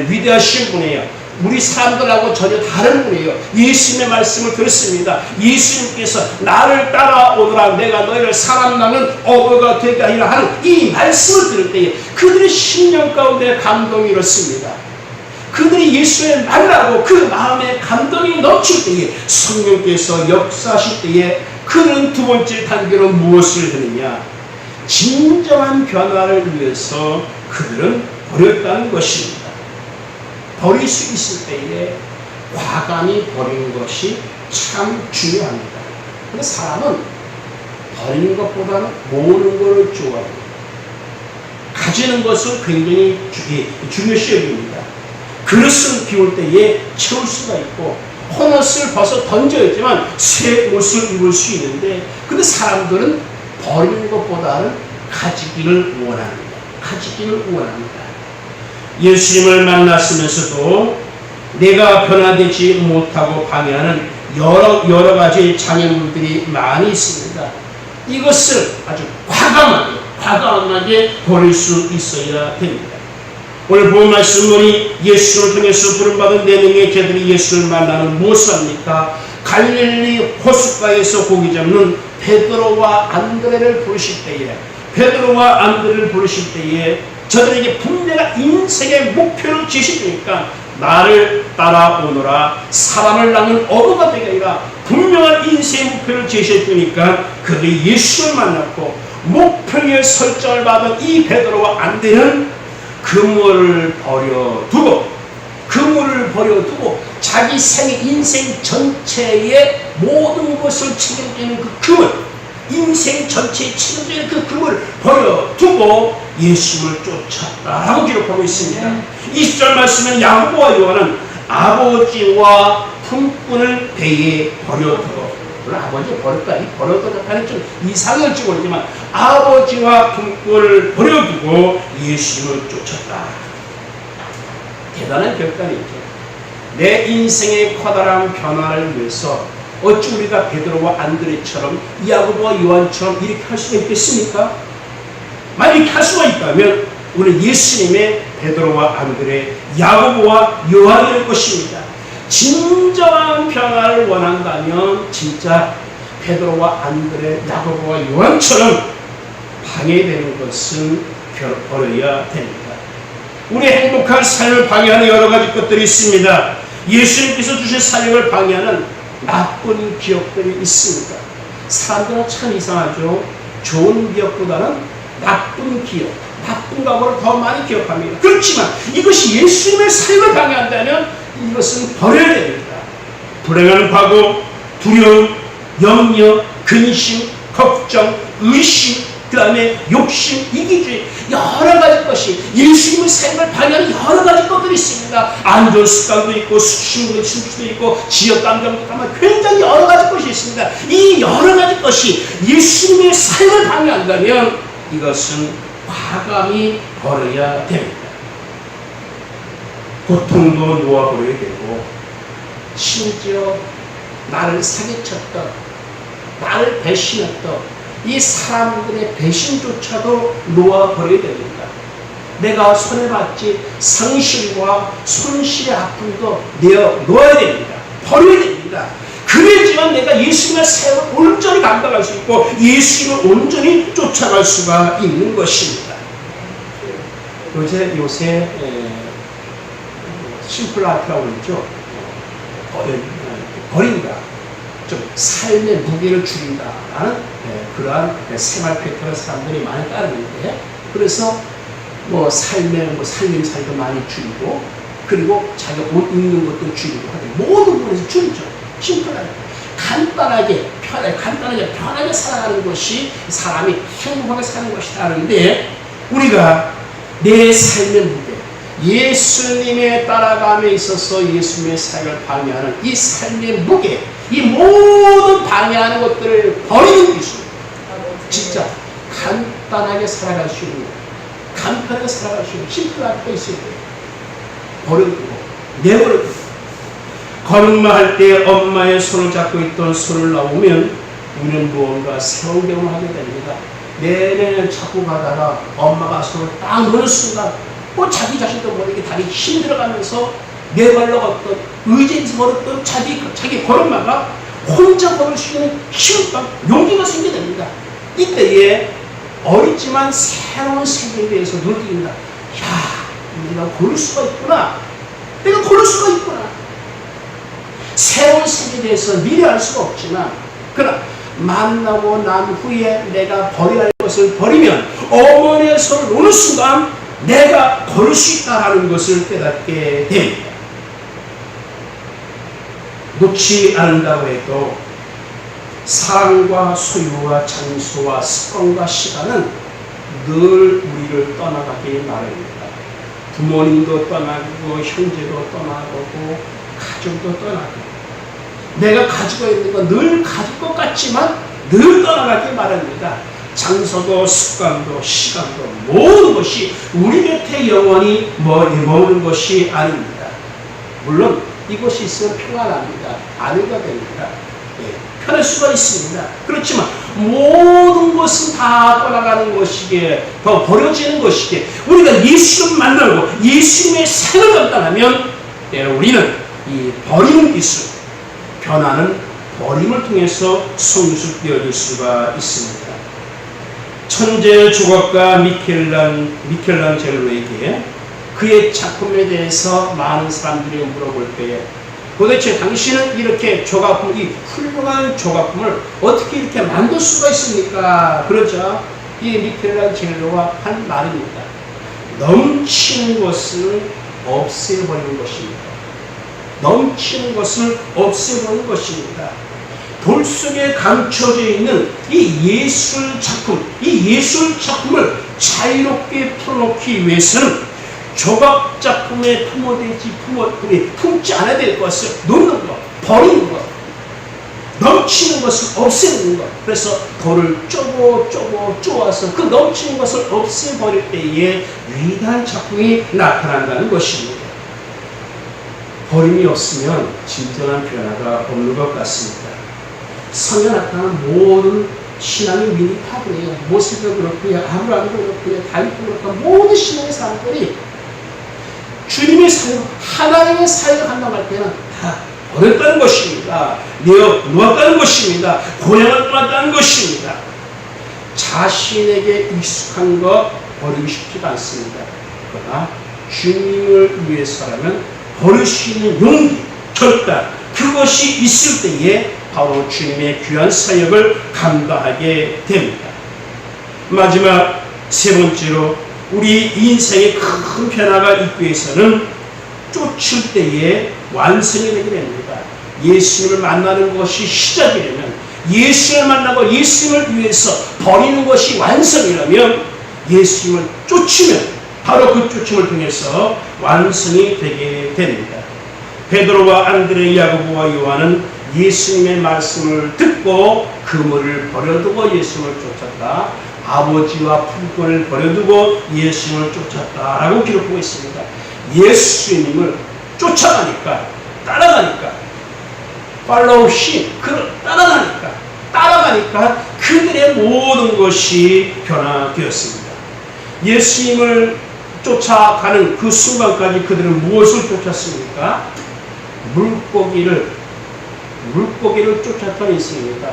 위대하신 분이에요. 우리 사람들하고 전혀 다른 분이에요. 예수님의 말씀을 들었습니다. 예수님께서 나를 따라오너라 내가 너희를 사람 낳는 어부가 되게 하리라 하는 이 말씀을 들을 때에 그들의 심령 가운데 감동이 일었습니다. 그들이 예수를 만나고 그 마음에 감동이 넘칠 때에 성령께서 역사하실 때에 그는 두 번째 단계로 무엇을 하느냐, 진정한 변화를 위해서 그들은 버렸다는 것입니다. 버릴 수 있을 때에 과감히 버리는 것이 참 중요합니다. 근데 사람은 버리는 것보다는 모으는 것을 좋아합니다. 가지는 것을 굉장히 중요시 여깁니다. 그릇을 비울 때에 채울 수가 있고 헌옷을 벗어 던져야지만 새 옷을 입을 수 있는데 근데 사람들은 버리는 것보다는 가지기를 원합니다. 가지기를 원합니다. 예수님을 만났으면서도 내가 변화되지 못하고 방해하는 여러 가지 장애물들이 많이 있습니다. 이것을 아주 과감하게 버릴 수 있어야 됩니다. 오늘 본 말씀은 예수를 통해서 부름받은 4명의 제자들이 예수를 만나는 무엇을 합니까? 갈릴리 호숫가에서 고기 잡는 베드로와 안드레를 부르실 때에 저들에게 분명한 인생의 목표를 제시되니까 나를 따라오너라 사람을 낳는 어부가 되게 아니라 분명한 인생의 목표를 제시해주니까 그들이 예수를 만났고 목표의 설정을 받은 이 베드로와 안드레는 그물을 버려두고 자기 인생 전체의 모든 것을 책임지는 그 그물, 인생 전체에 책임지는 그 그물을 버려두고 예수를 쫓았다라고 기록하고 있습니다. 20절 말씀은 야고보와 요한은 아버지와 품꾼을 배에 버려두고, 물론 아버지 버려두다는 좀 이상할지 모르지만 아버지와 품꾼을 버려두고 예수를 쫓았다. 대단한 결단이죠. 내 인생의 커다란 변화를 위해서 어찌 우리가 베드로와 안드레처럼 야고보와 요한처럼 이렇게 할 수가 있겠습니까? 만약 이렇게 할 수가 있다면 우리는 예수님의 베드로와 안드레, 야고보와 요한이 될 것입니다. 진정한 변화를 원한다면 진짜 베드로와 안드레, 야고보와 요한처럼 방해되는 것은 버려야 됩니다. 우리 행복한 삶을 방해하는 여러 가지 것들이 있습니다. 예수님께서 주신 사역을 방해하는 나쁜 기억들이 있습니다. 사람들은 참 이상하죠. 좋은 기억보다는 나쁜 기억, 나쁜 과거를 더 많이 기억합니다. 그렇지만 이것이 예수님의 사역을 방해한다면 이것은 버려야 됩니다. 불행한 과거, 두려움, 염려, 근심, 걱정, 의심, 그 다음에 욕심, 이기주의, 여러 가지 것이 예수님의 삶을 방해하는 여러 가지 것들이 있습니다. 안 좋은 습관도 있고 수치심도 있고 지역 감정도 있고 굉장히 여러 가지 것이 있습니다. 이 여러 가지 것이 예수님의 삶을 방해한다면 이것은 과감히 버려야 됩니다. 고통도 놓아버려야 되고 심지어 나를 사기쳤던, 나를 배신했던, 이 사람들의 배신조차도 놓아버려야 됩니다. 내가 손해봤지 상실과 손실의 아픔도 내어놓아야 됩니다. 버려야 됩니다. 그래야지만 내가 예수님의 사역을 온전히 감당할 수 있고 예수님을 온전히 쫓아갈 수가 있는 것입니다. 요새 심플라트라고 그러죠. 버린다. 좀 삶의 무게를 줄인다라는 그러한 생활 패턴을 사람들이 많이 따르는데, 그래서 삶의 살림살이도 많이 줄이고, 그리고 자기가 옷 입는 것도 줄이고 하는 모든 부분에서 줄이죠. 심플하게 간단하게 편하게 살아가는 것이 사람이 행복하게 사는 것이다 하는데, 우리가 내 삶의 무게, 예수님의 따라감에 있어서 예수님의 사역을 방해하는 이 삶의 무게, 이 모든 방해하는 것들을 버리는 기술, 진짜 간단하게 살아갈 수 있는, 간편하게 살아갈 수 있는 심플하게 있어야 돼요. 버려두고 내버려두고, 걸음마 할 때 엄마의 손을 잡고 있던 손을 놓으면 우리는 무언가 새로운 경험을 하게 됩니다. 내내 잡고 가다가 엄마가 손을 딱 놓는 순간 자기 자신도 모르게 다리 힘들어가면서 내발로 걷던 의지에서 걸었던 자기 걸음마가 혼자 걸을 수 있는 힘과 용기가 생기게 됩니다. 이때에 어리지만 새로운 세계에 대해서 눈을 뜬다. 내가 걸을 수가 있구나. 내가 걸을 수가 있구나. 새로운 세계에 대해서 미리 알 수가 없지만, 그러나 만나고 난 후에 내가 버려야 할 것을 버리면 어머니의 손을 놓는 순간 내가 걸을 수 있다는 것을 깨닫게 됩니다. 놓지 않는다고 해도 사랑과 소유와 장소와 습관과 시간은 늘 우리를 떠나가기 마련입니다. 부모님도 떠나고 형제도 떠나고 가족도 떠나고, 내가 가지고 있는 건 늘 가질 것 같지만 늘 떠나가기 마련입니다. 장소도 습관도 시간도 모든 것이 우리 곁에 영원히 머무는 것이 아닙니다. 물론 이것이 있으면 평안합니다. 안위가 됩니다. 편할 수가 있습니다. 그렇지만 모든 것은 다 떠나가는 것이기에, 더 버려지는 것이기에, 우리가 예수님을 만나고 예수님의 생을 감당하면 우리는 이 버리는 기술, 변화는 버림을 통해서 성숙되어질 수가 있습니다. 천재 조각가 미켈란젤로에게 그의 작품에 대해서 많은 사람들이 물어볼 때에, 도대체 당신은 이렇게 조각품, 이 훌륭한 조각품을 어떻게 이렇게 만들 수가 있습니까? 그러자 이 미켈란젤로가 한 말입니다. 넘치는 것을 없애버리는 것입니다. 넘치는 것을 없애버리는 것입니다. 돌 속에 감춰져 있는 이 예술 작품을 자유롭게 풀어놓기 위해서는 조각 작품에 품지 않아야 될 것을 놓는 것, 버리는 것, 넘치는 것을 없애는 것. 그래서 돌을 쪼아서 그 넘치는 것을 없애버릴 때에 위대한 작품이 나타난다는 것입니다. 버림이 없으면 진정한 변화가 없는 것 같습니다. 성에 나타나는 모든 신앙의 민이 다 그래요. 모세도 그렇고요, 아브라함도 그렇고요, 다윗도 그렇고, 모든 신앙의 사람들이 주님의 사역, 하나님의 사역을 감당할 때는 다 버렸다는 것입니다. 놓았다는 것입니다. 고향을 떠났다는 것입니다. 자신에게 익숙한 것 버리기 쉽지가 않습니다. 그러나 주님을 위해서라면 버릴 수 있는 용기, 결단, 그것이 있을 때에 바로 주님의 귀한 사역을 감당하게 됩니다. 마지막 세 번째로, 우리 인생에 큰 변화가 있기 위해서는 쫓을 때에 완성이 되게 됩니다. 예수님을 만나는 것이 시작이라면, 예수님을 만나고 예수님을 위해서 버리는 것이 완성이라면, 예수님을 쫓으면 바로 그 쫓음을 통해서 완성이 되게 됩니다. 베드로와 안드레, 야고보와 요한은 예수님의 말씀을 듣고 그물을 버려두고 예수님을 쫓았다. 아버지와 품꾼을 버려두고 예수님을 쫓았다라고 기록하고 있습니다. 예수님을 쫓아가니까, 따라가니까, 팔로우 십, 따라가니까 그들의 모든 것이 변화되었습니다. 예수님을 쫓아가는 그 순간까지 그들은 무엇을 쫓았습니까? 물고기를 쫓았던 인생입니다.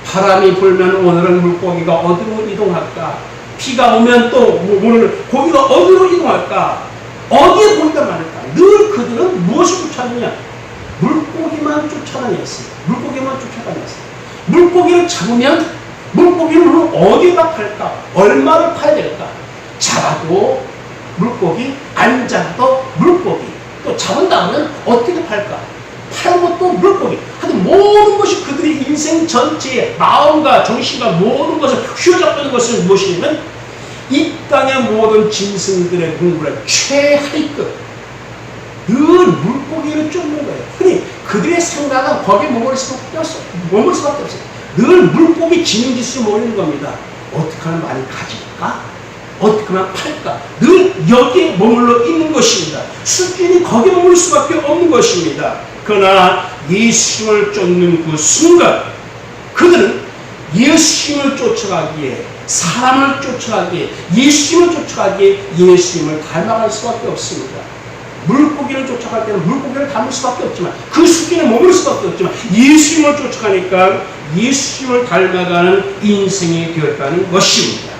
바람이 불면 오늘은 물고기가 어디로 이동할까? 비가 오면 또 오늘 고기가 어디로 이동할까? 어디에 고기가 많을까? 늘 그들은 무엇을 쫓았느냐? 물고기만 쫓아다녔습니다. 물고기를 잡으면 물고기를 어디다 팔까? 얼마를 팔아야 될까? 잡아도 물고기, 안 잡아도 물고기. 또 잡은 다음에 어떻게 팔까? 팔고 또 물고기. 하여튼 모든 것이 그들의 인생 전체의 마음과 정신과 모든 것을 휘어잡는 것은 무엇이냐면 이 땅의 모든 짐승들의 공부를 최하위급 늘 물고기를 쫓는 거예요. 그러니 그들의 생각은 거기에 머물 수밖에 없어요. 늘 물고기 지능지수에 모이는 겁니다. 어떻게 하면 많이 가질까? 어떻게 하면 팔까? 늘 여기에 머물러 있는 것입니다. 수준이 거기에 머물 수밖에 없는 것입니다. 그러나 예수님을 쫓는 그 순간 그들은 예수님을 쫓아가기에 사람을 쫓아가기에 예수님을 쫓아가기에 예수님을 닮아갈 수밖에 없습니다. 물고기를 쫓아갈 때는 물고기를 닮을 수밖에 없지만 그 수준에 머물 수밖에 없지만 예수님을 쫓아가니까 예수님을 닮아가는 인생이 되었다는 것입니다.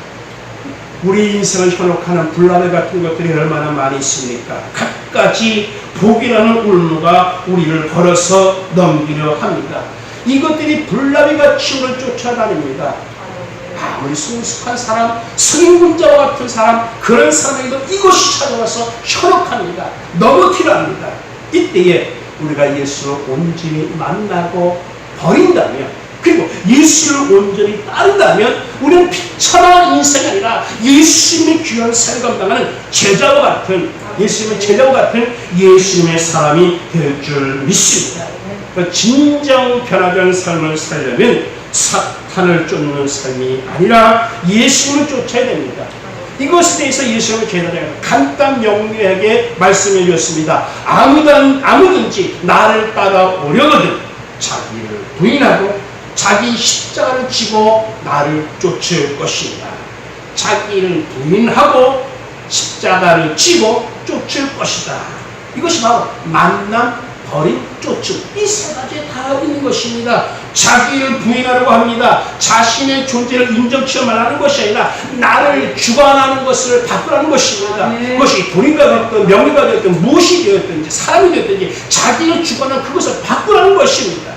우리 인생을 현혹하는 불나무 같은 것들이 얼마나 많이 있습니까? 갖가지 복이라는 울무가 우리를 걸어서 넘기려 합니다. 이것들이 불나비같이 우리를 쫓아다닙니다. 아무리 성숙한 사람, 성인군자와 같은 사람, 그런 사람에게도 이것이 찾아와서 현혹합니다. 넘어뜨려 합니다. 이때에 우리가 예수를 온전히 만나고 버린다면, 그리고 예수를 온전히 따른다면 우리는 비참한 인생이 아니라 예수님의 귀한 삶을 감당하는 제자와 같은 예수님의 사람이 될 줄 믿습니다. 진정 변화된 삶을 살려면 사탄을 쫓는 삶이 아니라 예수님을 쫓아야 됩니다. 이것에 대해서 예수님의 제자가 간단 명료하게 말씀해 주었습니다. 아무든지 나를 따라오려거든 자기를 부인하고 자기 십자가를 지고 나를 쫓을 것입니다. 자기를 부인하고 십자가를 지고 쫓을 것이다. 이것이 바로 만남, 버림, 쫓음, 이 세 가지에 다 있는 것입니다. 자기를 부인하려고 합니다. 자신의 존재를 인정치만 하는 것이 아니라 나를 주관하는 것을 바꾸라는 것입니다. 그것이 돈이가 됐든 명예가 됐든 무엇이 되었든지 사람이 됐든지 자기를 주관하는 그것을 바꾸라는 것입니다.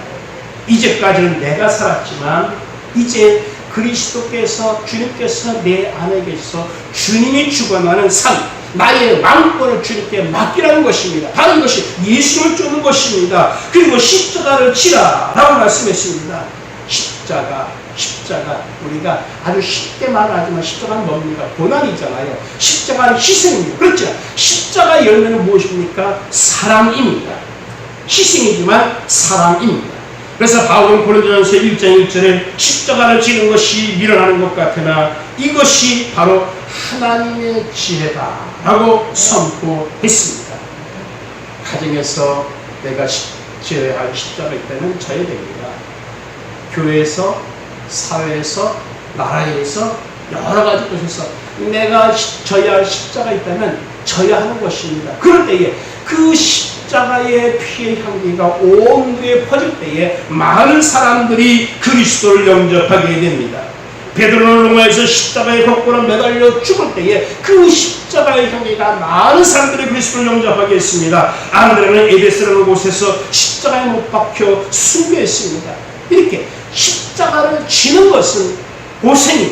이제까지는 내가 살았지만 이제 그리스도께서 주님께서 내 안에 계셔서 주님이 주관하는 삶, 나의 왕권을 주님께 맡기라는 것입니다. 바로 이것이 예수를 쫓는 것입니다. 그리고 십자가를 지라 라고 말씀했습니다. 십자가 우리가 아주 쉽게 말하지만 십자가는 뭡니까? 고난이잖아요. 십자가는 희생입니다. 그렇죠? 십자가의 열매는 무엇입니까? 사랑입니다. 희생이지만 사랑입니다. 그래서 바울은 고린도전서 1장 1절에 십자가를 지는 것이 미련하는 것 같으나 이것이 바로 하나님의 지혜다 라고 선포했습니다. 가정에서 내가 지어야 할 십자가 있다면 져야 됩니다. 교회에서, 사회에서, 나라에서 여러 가지 곳에서 내가 져야 할 십자가 있다면 져야 하는 것입니다. 그럴 때에 그 십자가의 피의 향기가 온 무리에 퍼질 때에 많은 사람들이 그리스도를 영접하게 됩니다. 베드로는 로마에서 십자가의 벽보로 매달려 죽을 때에 그 십자가의 향기가 많은 사람들이 그리스도를 영접하게 했습니다. 안드레는 에베스라는 곳에서 십자가에 못 박혀 순교했습니다. 이렇게 십자가를 지는 것은 고생이,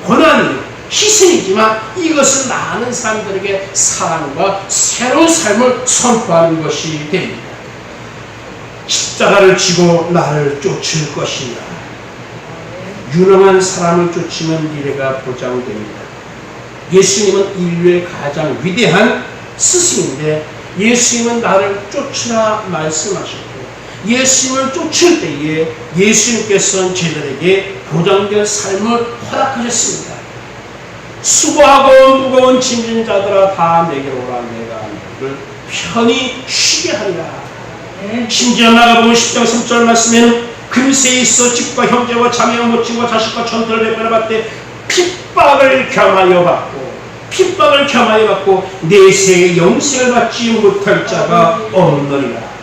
고난이, 희생이지만 이것은 많은 사람들에게 사랑과 새로운 삶을 선포하는 것이 됩니다. 십자가를 지고 나를 쫓을 것이다. 유능한 사람을 쫓으면 미래가 보장됩니다. 예수님은 인류의 가장 위대한 스승인데 예수님은 나를 쫓으라 말씀하셨고 예수님을 쫓을 때에 예수님께서는 제자들에게 보장된 삶을 허락하셨습니다. 수고하고 무거운 짐진 자들아 다 내게로 오라 내가 너를 편히 쉬게 하리라. 심지어 마가복음 10장 3절 말씀에는 금세 있어 집과 형제와 자매와 모친과 자식과 전투를 베풀어봤되 핍박을 겸하여 받고 내세의 영생을 받지 못할 자가 없느니라.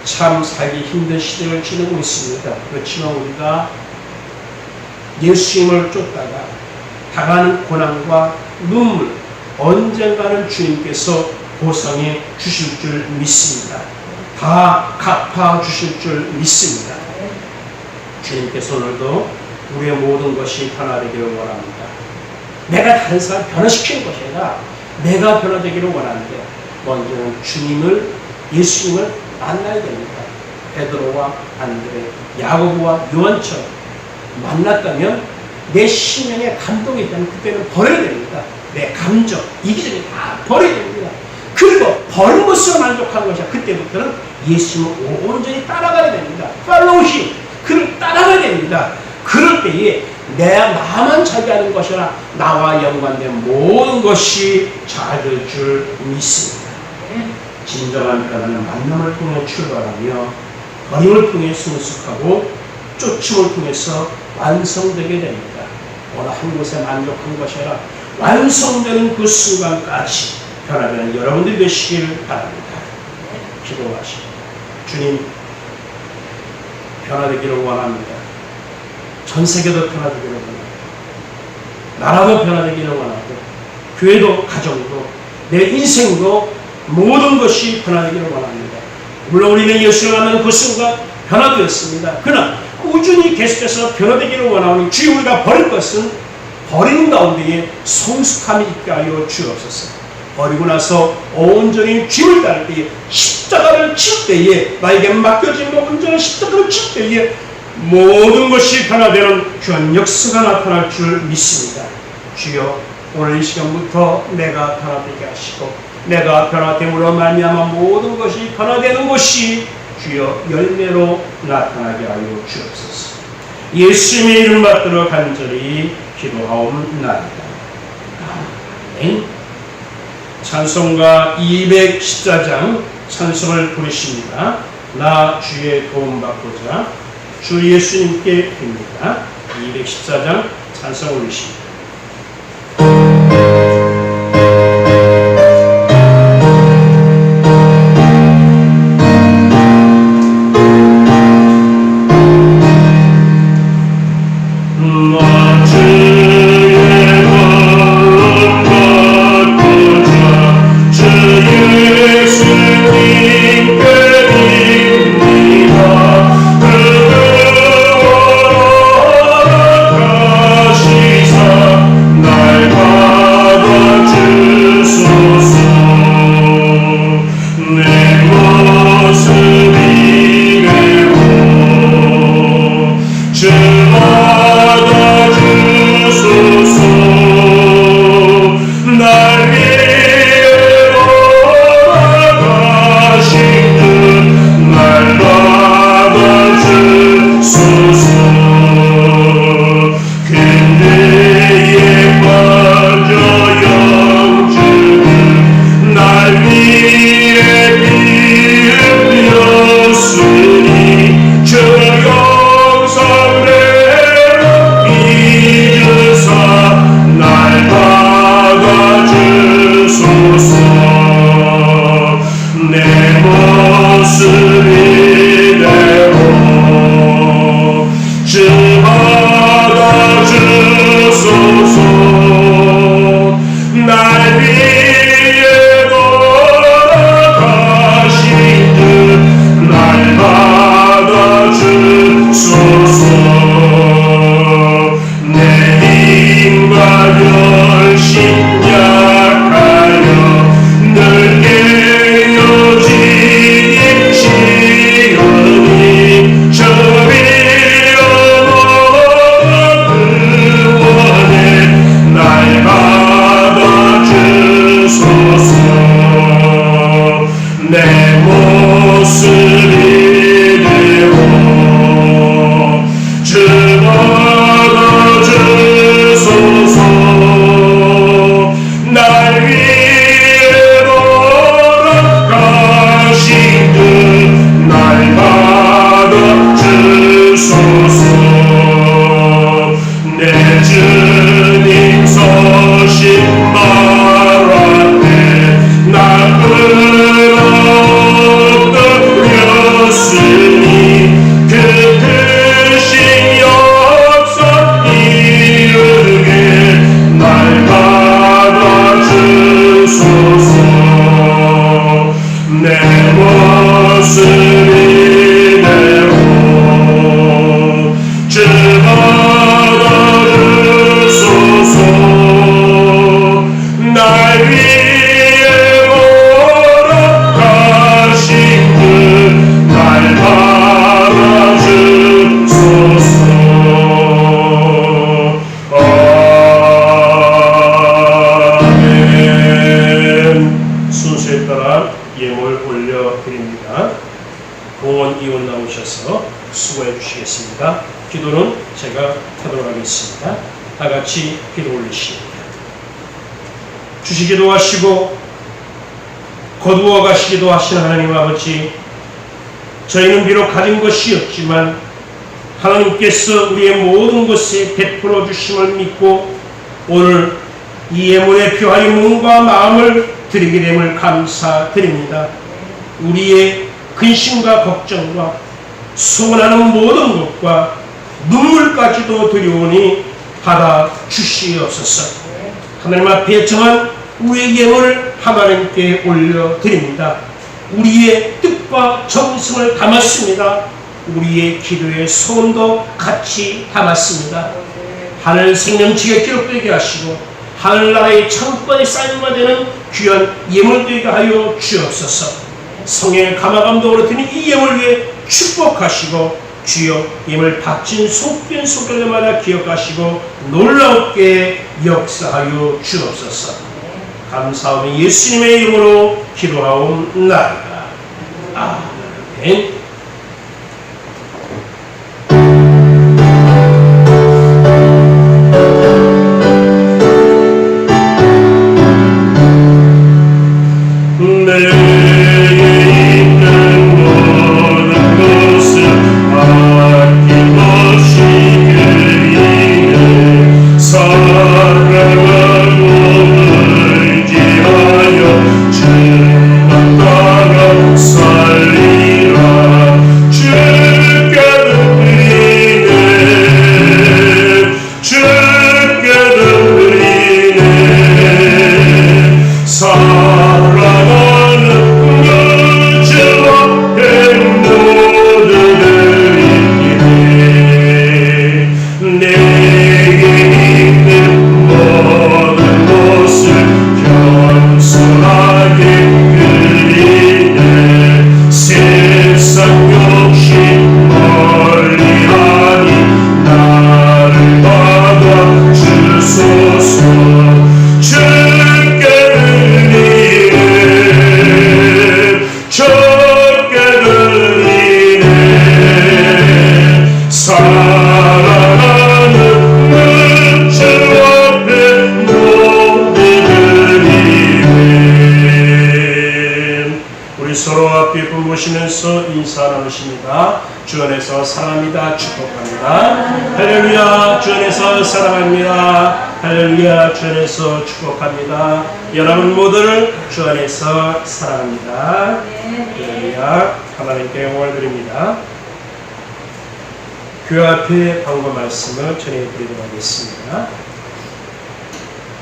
참 살기 힘든 시대를 지내고 있습니다. 그렇지만 우리가 예수님을 쫓다가 당하는 고난과 눈물, 언젠가는 주님께서 보상해 주실 줄 믿습니다. 다 갚아 주실 줄 믿습니다. 주님께서 오늘도 우리의 모든 것이 변화되기를 원합니다. 내가 다른 사람 변화시키는 것이 아니라 내가 변화되기를 원하는데 먼저는 예수님을 만나야 됩니다. 베드로와 안드레, 야고보와 요한처럼 만났다면 내 심령에 감동이 있다면 그때는 버려야 됩니다. 내 감정, 이기적인 다 버려야 됩니다. 그리고 버린 것으로 만족하는 것이야. 그때부터는 예수님을 온전히 따라가야 됩니다. 팔로우십, 그를 따라가야 됩니다. 그럴 때에 내 나만 자기하는 것이 아니라 나와 연관된 모든 것이 잘 될 줄 믿습니다. 진정한 변화는 만남을 통해 출발하며 버림을 통해 성숙하고 쫓음을 통해서 완성되게 됩니다. 어느 한 곳에 만족한 것이 아니라 완성되는 그 순간까지 변화되는 여러분들이 되시길 바랍니다. 기도하시고 주님, 변화되기를 원합니다. 전 세계도 변화되기를 원합니다. 나라도 변화되기를 원하고 교회도 가정도 내 인생도 모든 것이 변화되기를 원합니다. 물론 우리는 예수를 만나는 그 순간 변화되었습니다. 그러나 꾸준히 계속해서 변화되기를 원하오니 주여 우리가 버릴 것은 버리는 가운데에 성숙함이 있게 하여 주옵소서. 버리고 나서 온전히 주를 따를 때에 십자가를 칠 때에 나에게 맡겨진 온전한 십자가를 칠 때에 모든 것이 변화되는 그런 역사가 나타날 줄 믿습니다. 주여 오늘 이 시간부터 내가 변화되게 하시고 내가 변화됨으로 말미암아 모든 것이 변화되는 것이 주여 열매로 나타나게 하여 주옵소서. 예수님의 이름 받들어 간절히 기도하옵나이다. 아멘. 찬송가 214장 찬송을 부르십니다. 나 주의 도움받고자 주 예수님께 빕니다. 214장 찬송을 부르십니다. 주소서 주님 서신 말하네 나는 얻었으니 그 크신 역사 이루게 날 받아주소서 내 모습 이대로 주 받아주소서 날 위해 걸어가신 그날 받아주소서 아멘. 순서에 따라 예물 올려드립니다. 공원 이웃 나오셔서 수고해 주시겠습니다. 기도는 제가 하도록 하겠습니다. 다 같이 기도 올리십니다. 주시기도 하시고 거두어 가시기도 하시는 하나님 아버지, 저희는 비록 가진 것이 없지만 하나님께서 우리의 모든 것에 베풀어 주심을 믿고 오늘 이 예물에 표하여 몸과 마음을 드리게 됨을 감사드립니다. 우리의 근심과 걱정과 소원하는 모든 것과 눈물까지도 드리오니 받아 주시옵소서. 하나님 앞에 정한 우리의 예물을 하나님께 올려드립니다. 우리의 뜻과 정성을 담았습니다. 우리의 기도의 소원도 같이 담았습니다. 하늘 생명책에 기록되게 하시고 하늘나라의 창고에 쌓임바 되는 귀한 예물 되게 하여 주옵소서. 성의 감화감동으로 드린 이 예물 위에 축복하시고 주여 예물 바친 속된 속결마다 기억하시고 놀랍게 역사하여 주옵소서. 감사하며 예수님의 이름으로 기도하옵나이다. 아멘. 보시면서 인사 나누십니다. 주 안에서 사랑합니다. 축복합니다. 할렐루야. 주 안에서 사랑합니다. 할렐루야. 주 안에서 축복합니다. 여러분 모두를 주 안에서 사랑합니다. 할렐루야. 하나님께 영광을 드립니다. 교회 앞에 방금 말씀을 전해드리도록 하겠습니다.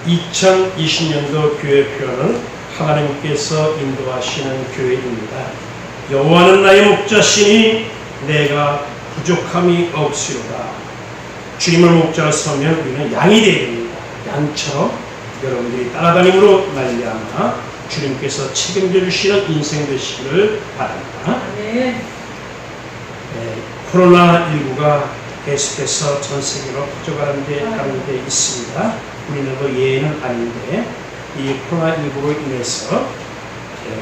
2020년도 교회 표는 하나님께서 인도하시는 교회입니다. 여호와는 나의 목자시니 내가 부족함이 없으리로다. 주님을 목자로 서면 우리는 양이 되어야 됩니다. 양처럼 여러분들이 따라다님으로 말미암아 주님께서 책임져 주시는 인생 되시기를 바랍니다. 네, 코로나19가 계속해서 전 세계로 퍼져가는 데 가운데 있습니다. 우리는 그 예외는 아닌데 이 코로나19로 인해서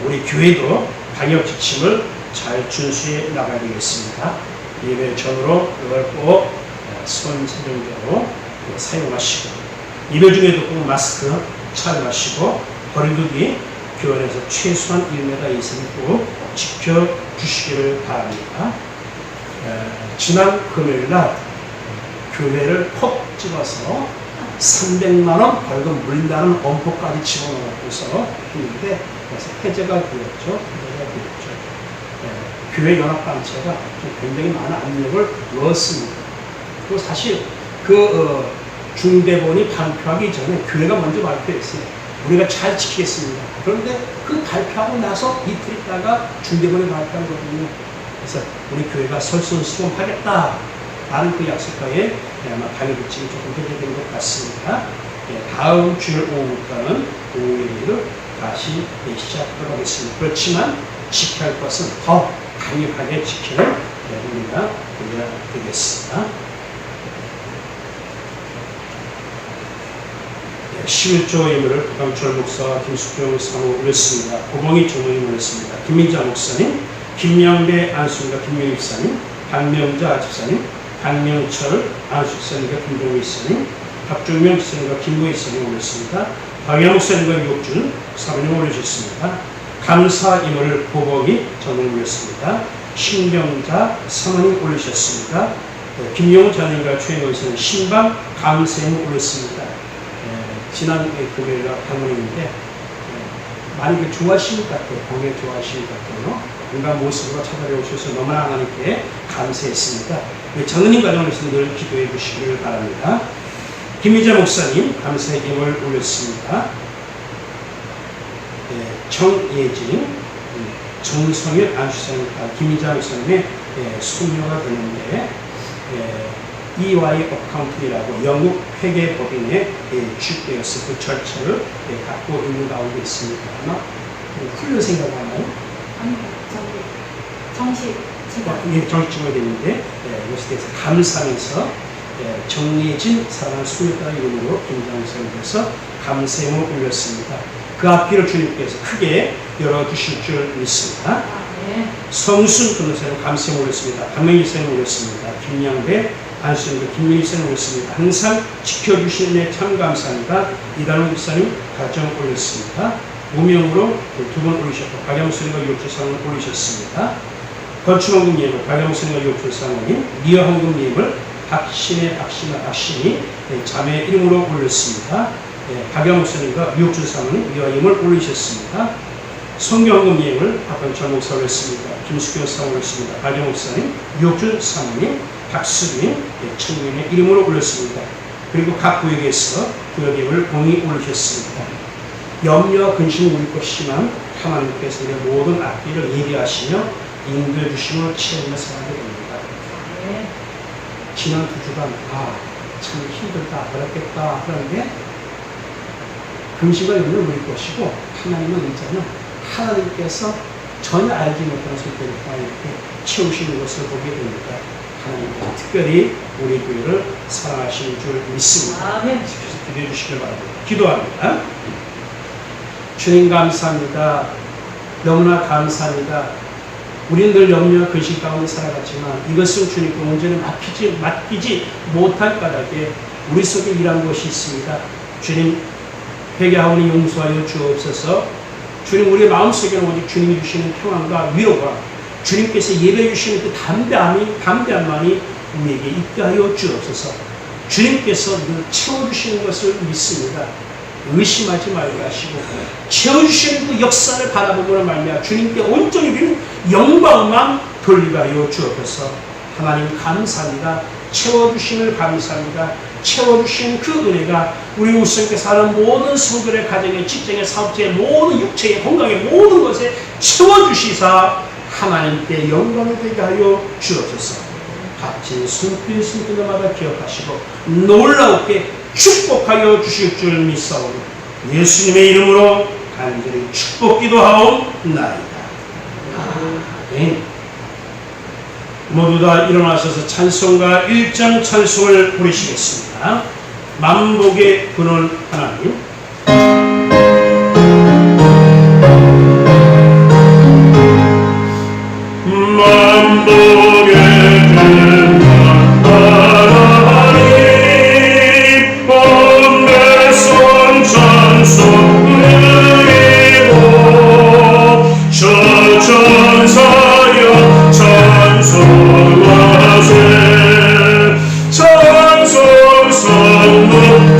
우리 교회도 방역 지침을 잘 준수해 나가야 되겠습니다. 예배 전으로 이걸 꼭 손 세정제로 사용하시고 예배 중에도 꼭 마스크 착용하시고 거리두기 교원에서 최소한 1m 이상 꼭 지켜주시기를 바랍니다. 지난 금요일날 교회를 콕 집어서 300만 원 벌금 물린다는 엄포까지 집어넣어서 했는데 그래서 해제가 되었죠. 교회 연합단체가 굉장히 많은 압력을 넣었습니다. 그리고 사실 중대본이 발표하기 전에 교회가 먼저 발표했어요. 우리가 잘 지키겠습니다. 그런데 그 발표하고 나서 이틀 있다가 중대본이 발표한 거거든요. 그래서 우리 교회가 설선수범하겠다라는 그 약속하에 아마 당일일찍이 조금 해제된 것 같습니다. 다음 주일 오후부터는 오후를 다시 시작하도록 하겠습니다. 그렇지만 지켜야 할 것은 더 강력하게 지키는 우리가 되어야 되겠습니다. 11조 예물을 부담철 목사와 김숙경 사모 올렸습니다. 고봉이 조모님 올렸습니다. 김민자 목사님, 김양배 안수님과 김명희 집사님, 박명자 집사님, 박명철 안수집사님과 김종희 집사님, 박종명 집사님과 김모희 집사님 올렸습니다. 박양 목사님과 유옥준 사모님 올려주셨습니다. 감사 예물을 고봉이 전원 올렸습니다. 신경자 사모님 올리셨습니다. 김용훈 자님과 최영원 선생님 신방 감사예물 올렸습니다. 지난 금요일날 방문했는데 많이 좋아하시는 것 같아요. 공연 좋아하시는 것 같아요. 인간 모습으로 찾아오셔서 너무나 하나님께 감사했습니다. 장로님 가정에서 늘 기도해 주시기를 바랍니다. 김희자 목사님 감사의 예물 올렸습니다. 정예진, 정성일 안수사님, 김희자 목사님의 손녀가 되는데 EY 어카운팅이라고 영국 회계법인에 취직되어서 그 절차를 갖고 있는 가운데 있습니다. 아마 훈련 생각하나요? 아니요, 정식 직원. 정식 직원이 되는데 이것에 대해서 감사하면서 정예진 사랑하는 소유자 이름으로 김장선에서 감사행을 올렸습니다. 그 앞뒤를 주님께서 크게 열어주실 줄 믿습니다. 성순 변호사님 감사행 올렸습니다. 박명희 사님 올렸습니다. 김양배 안수님과 김민희 사님 올렸습니다. 항상 지켜주시는 데 참 감사합니다. 이단원 목사님 가정 올렸습니다. 무명으로 두 번 올리셨고 박영수님과 유옥주 사모님 올리셨습니다. 건축원금 예물 박영수님과 유옥주 사모님, 미화헌금 예물 박신이 자매 이름으로 올렸습니다. 박영수님과 유옥주 사모님 미화예물 올리셨습니다. 성경헌금 예물 박건철 목사 올렸습니다. 김숙경 사모 올렸습니다. 박영 목사님, 유옥주 사모님, 박수빈 청년의 이름으로 올렸습니다. 그리고 각 구역에서 구역 예물을 공히 올리셨습니다. 염려와 근심 우리고 심한 하나님께서 모든 악기를 예비하시며 인도해 주심을 체험해서 하게 됩니다. 지난 2주간 참 힘들다, 어렵겠다 그런데 근심과 염려는 우리 것이고 하나님의 의자는 하나님께서 전혀 알지 못하는 속도를 이렇게 채우시는 것을 보게 됩니다. 하나님께서 특별히 우리 교회를 사랑하시는 줄 믿습니다. 지켜서 기도해 주시길 바랍니다. 기도합니다. 주님 감사합니다. 너무나 감사합니다. 우리는 늘 염려와 근심 가운데 살아갔지만 이것은 주님께 온전히 맡기지 못할 까닭에 우리 속에 일한 것이 있습니다. 주님 회개하오니 용서하여 주옵소서. 주님 우리 마음속에는 오직 주님이 주시는 평안과 위로가 주님께서 예배해 주시는 그 담대함만이 우리에게 있게 하여 주옵소서. 주님께서 늘 채워주시는 것을 믿습니다. 의심하지 말게 하시고 채워주시는 그 역사를 바라보므로 말미암아 주님께 온전히 우리는 영광만 돌리게 하여 주옵소서. 하나님 감사합니다. 채워주심을 감사합니다. 채워주신 그 은혜가 우리 우선께 사는 모든 성도의 가정의 직장의 사업체의 모든 육체의 건강의 모든 것에 채워주시사 하나님께 영광을 되게 하여 주옵소서. 값진 손길마다 기억하시고 놀라우게 축복하여 주실 줄 믿사오니 예수님의 이름으로 간절히 축복 기도하옵나이다. 아멘. 모두 다 일어나셔서 찬송가 1장 찬송을 부르시겠습니다. 만복의 근원 하나님. 만복의 근원 하나님 번개선 찬송 드리고 천천사여 찬송하세 찬송 선도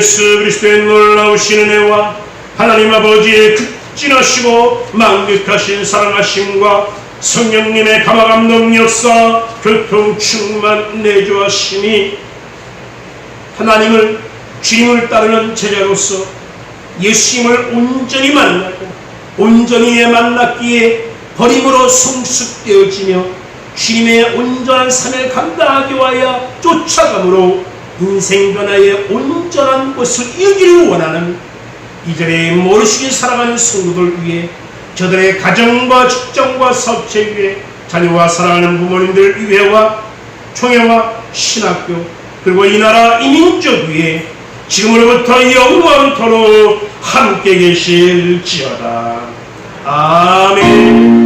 예수 그리스도의 놀라우신 은혜와 하나님 아버지의 극진하시고 만극하신 사랑하심과 성령님의 감화감동 역사 교통 충만 내주하심이 하나님을 주님을 따르는 제자로서 예수님을 온전히 만나고 온전히 만났기에 버림으로 성숙되어지며 주님의 온전한 삶을 감당하기 위하여 쫓아감으로 인생 변화의 온전한 것을 이루기를 원하는 이전에 모르시게 살아가는 성도들 위해 저들의 가정과 직장과 사업체 위해 자녀와 사랑하는 부모님들 위해와 총회와 신학교 그리고 이 나라 이 민족 위에 지금으로부터 영원토록 함께 계실지어다. 아멘.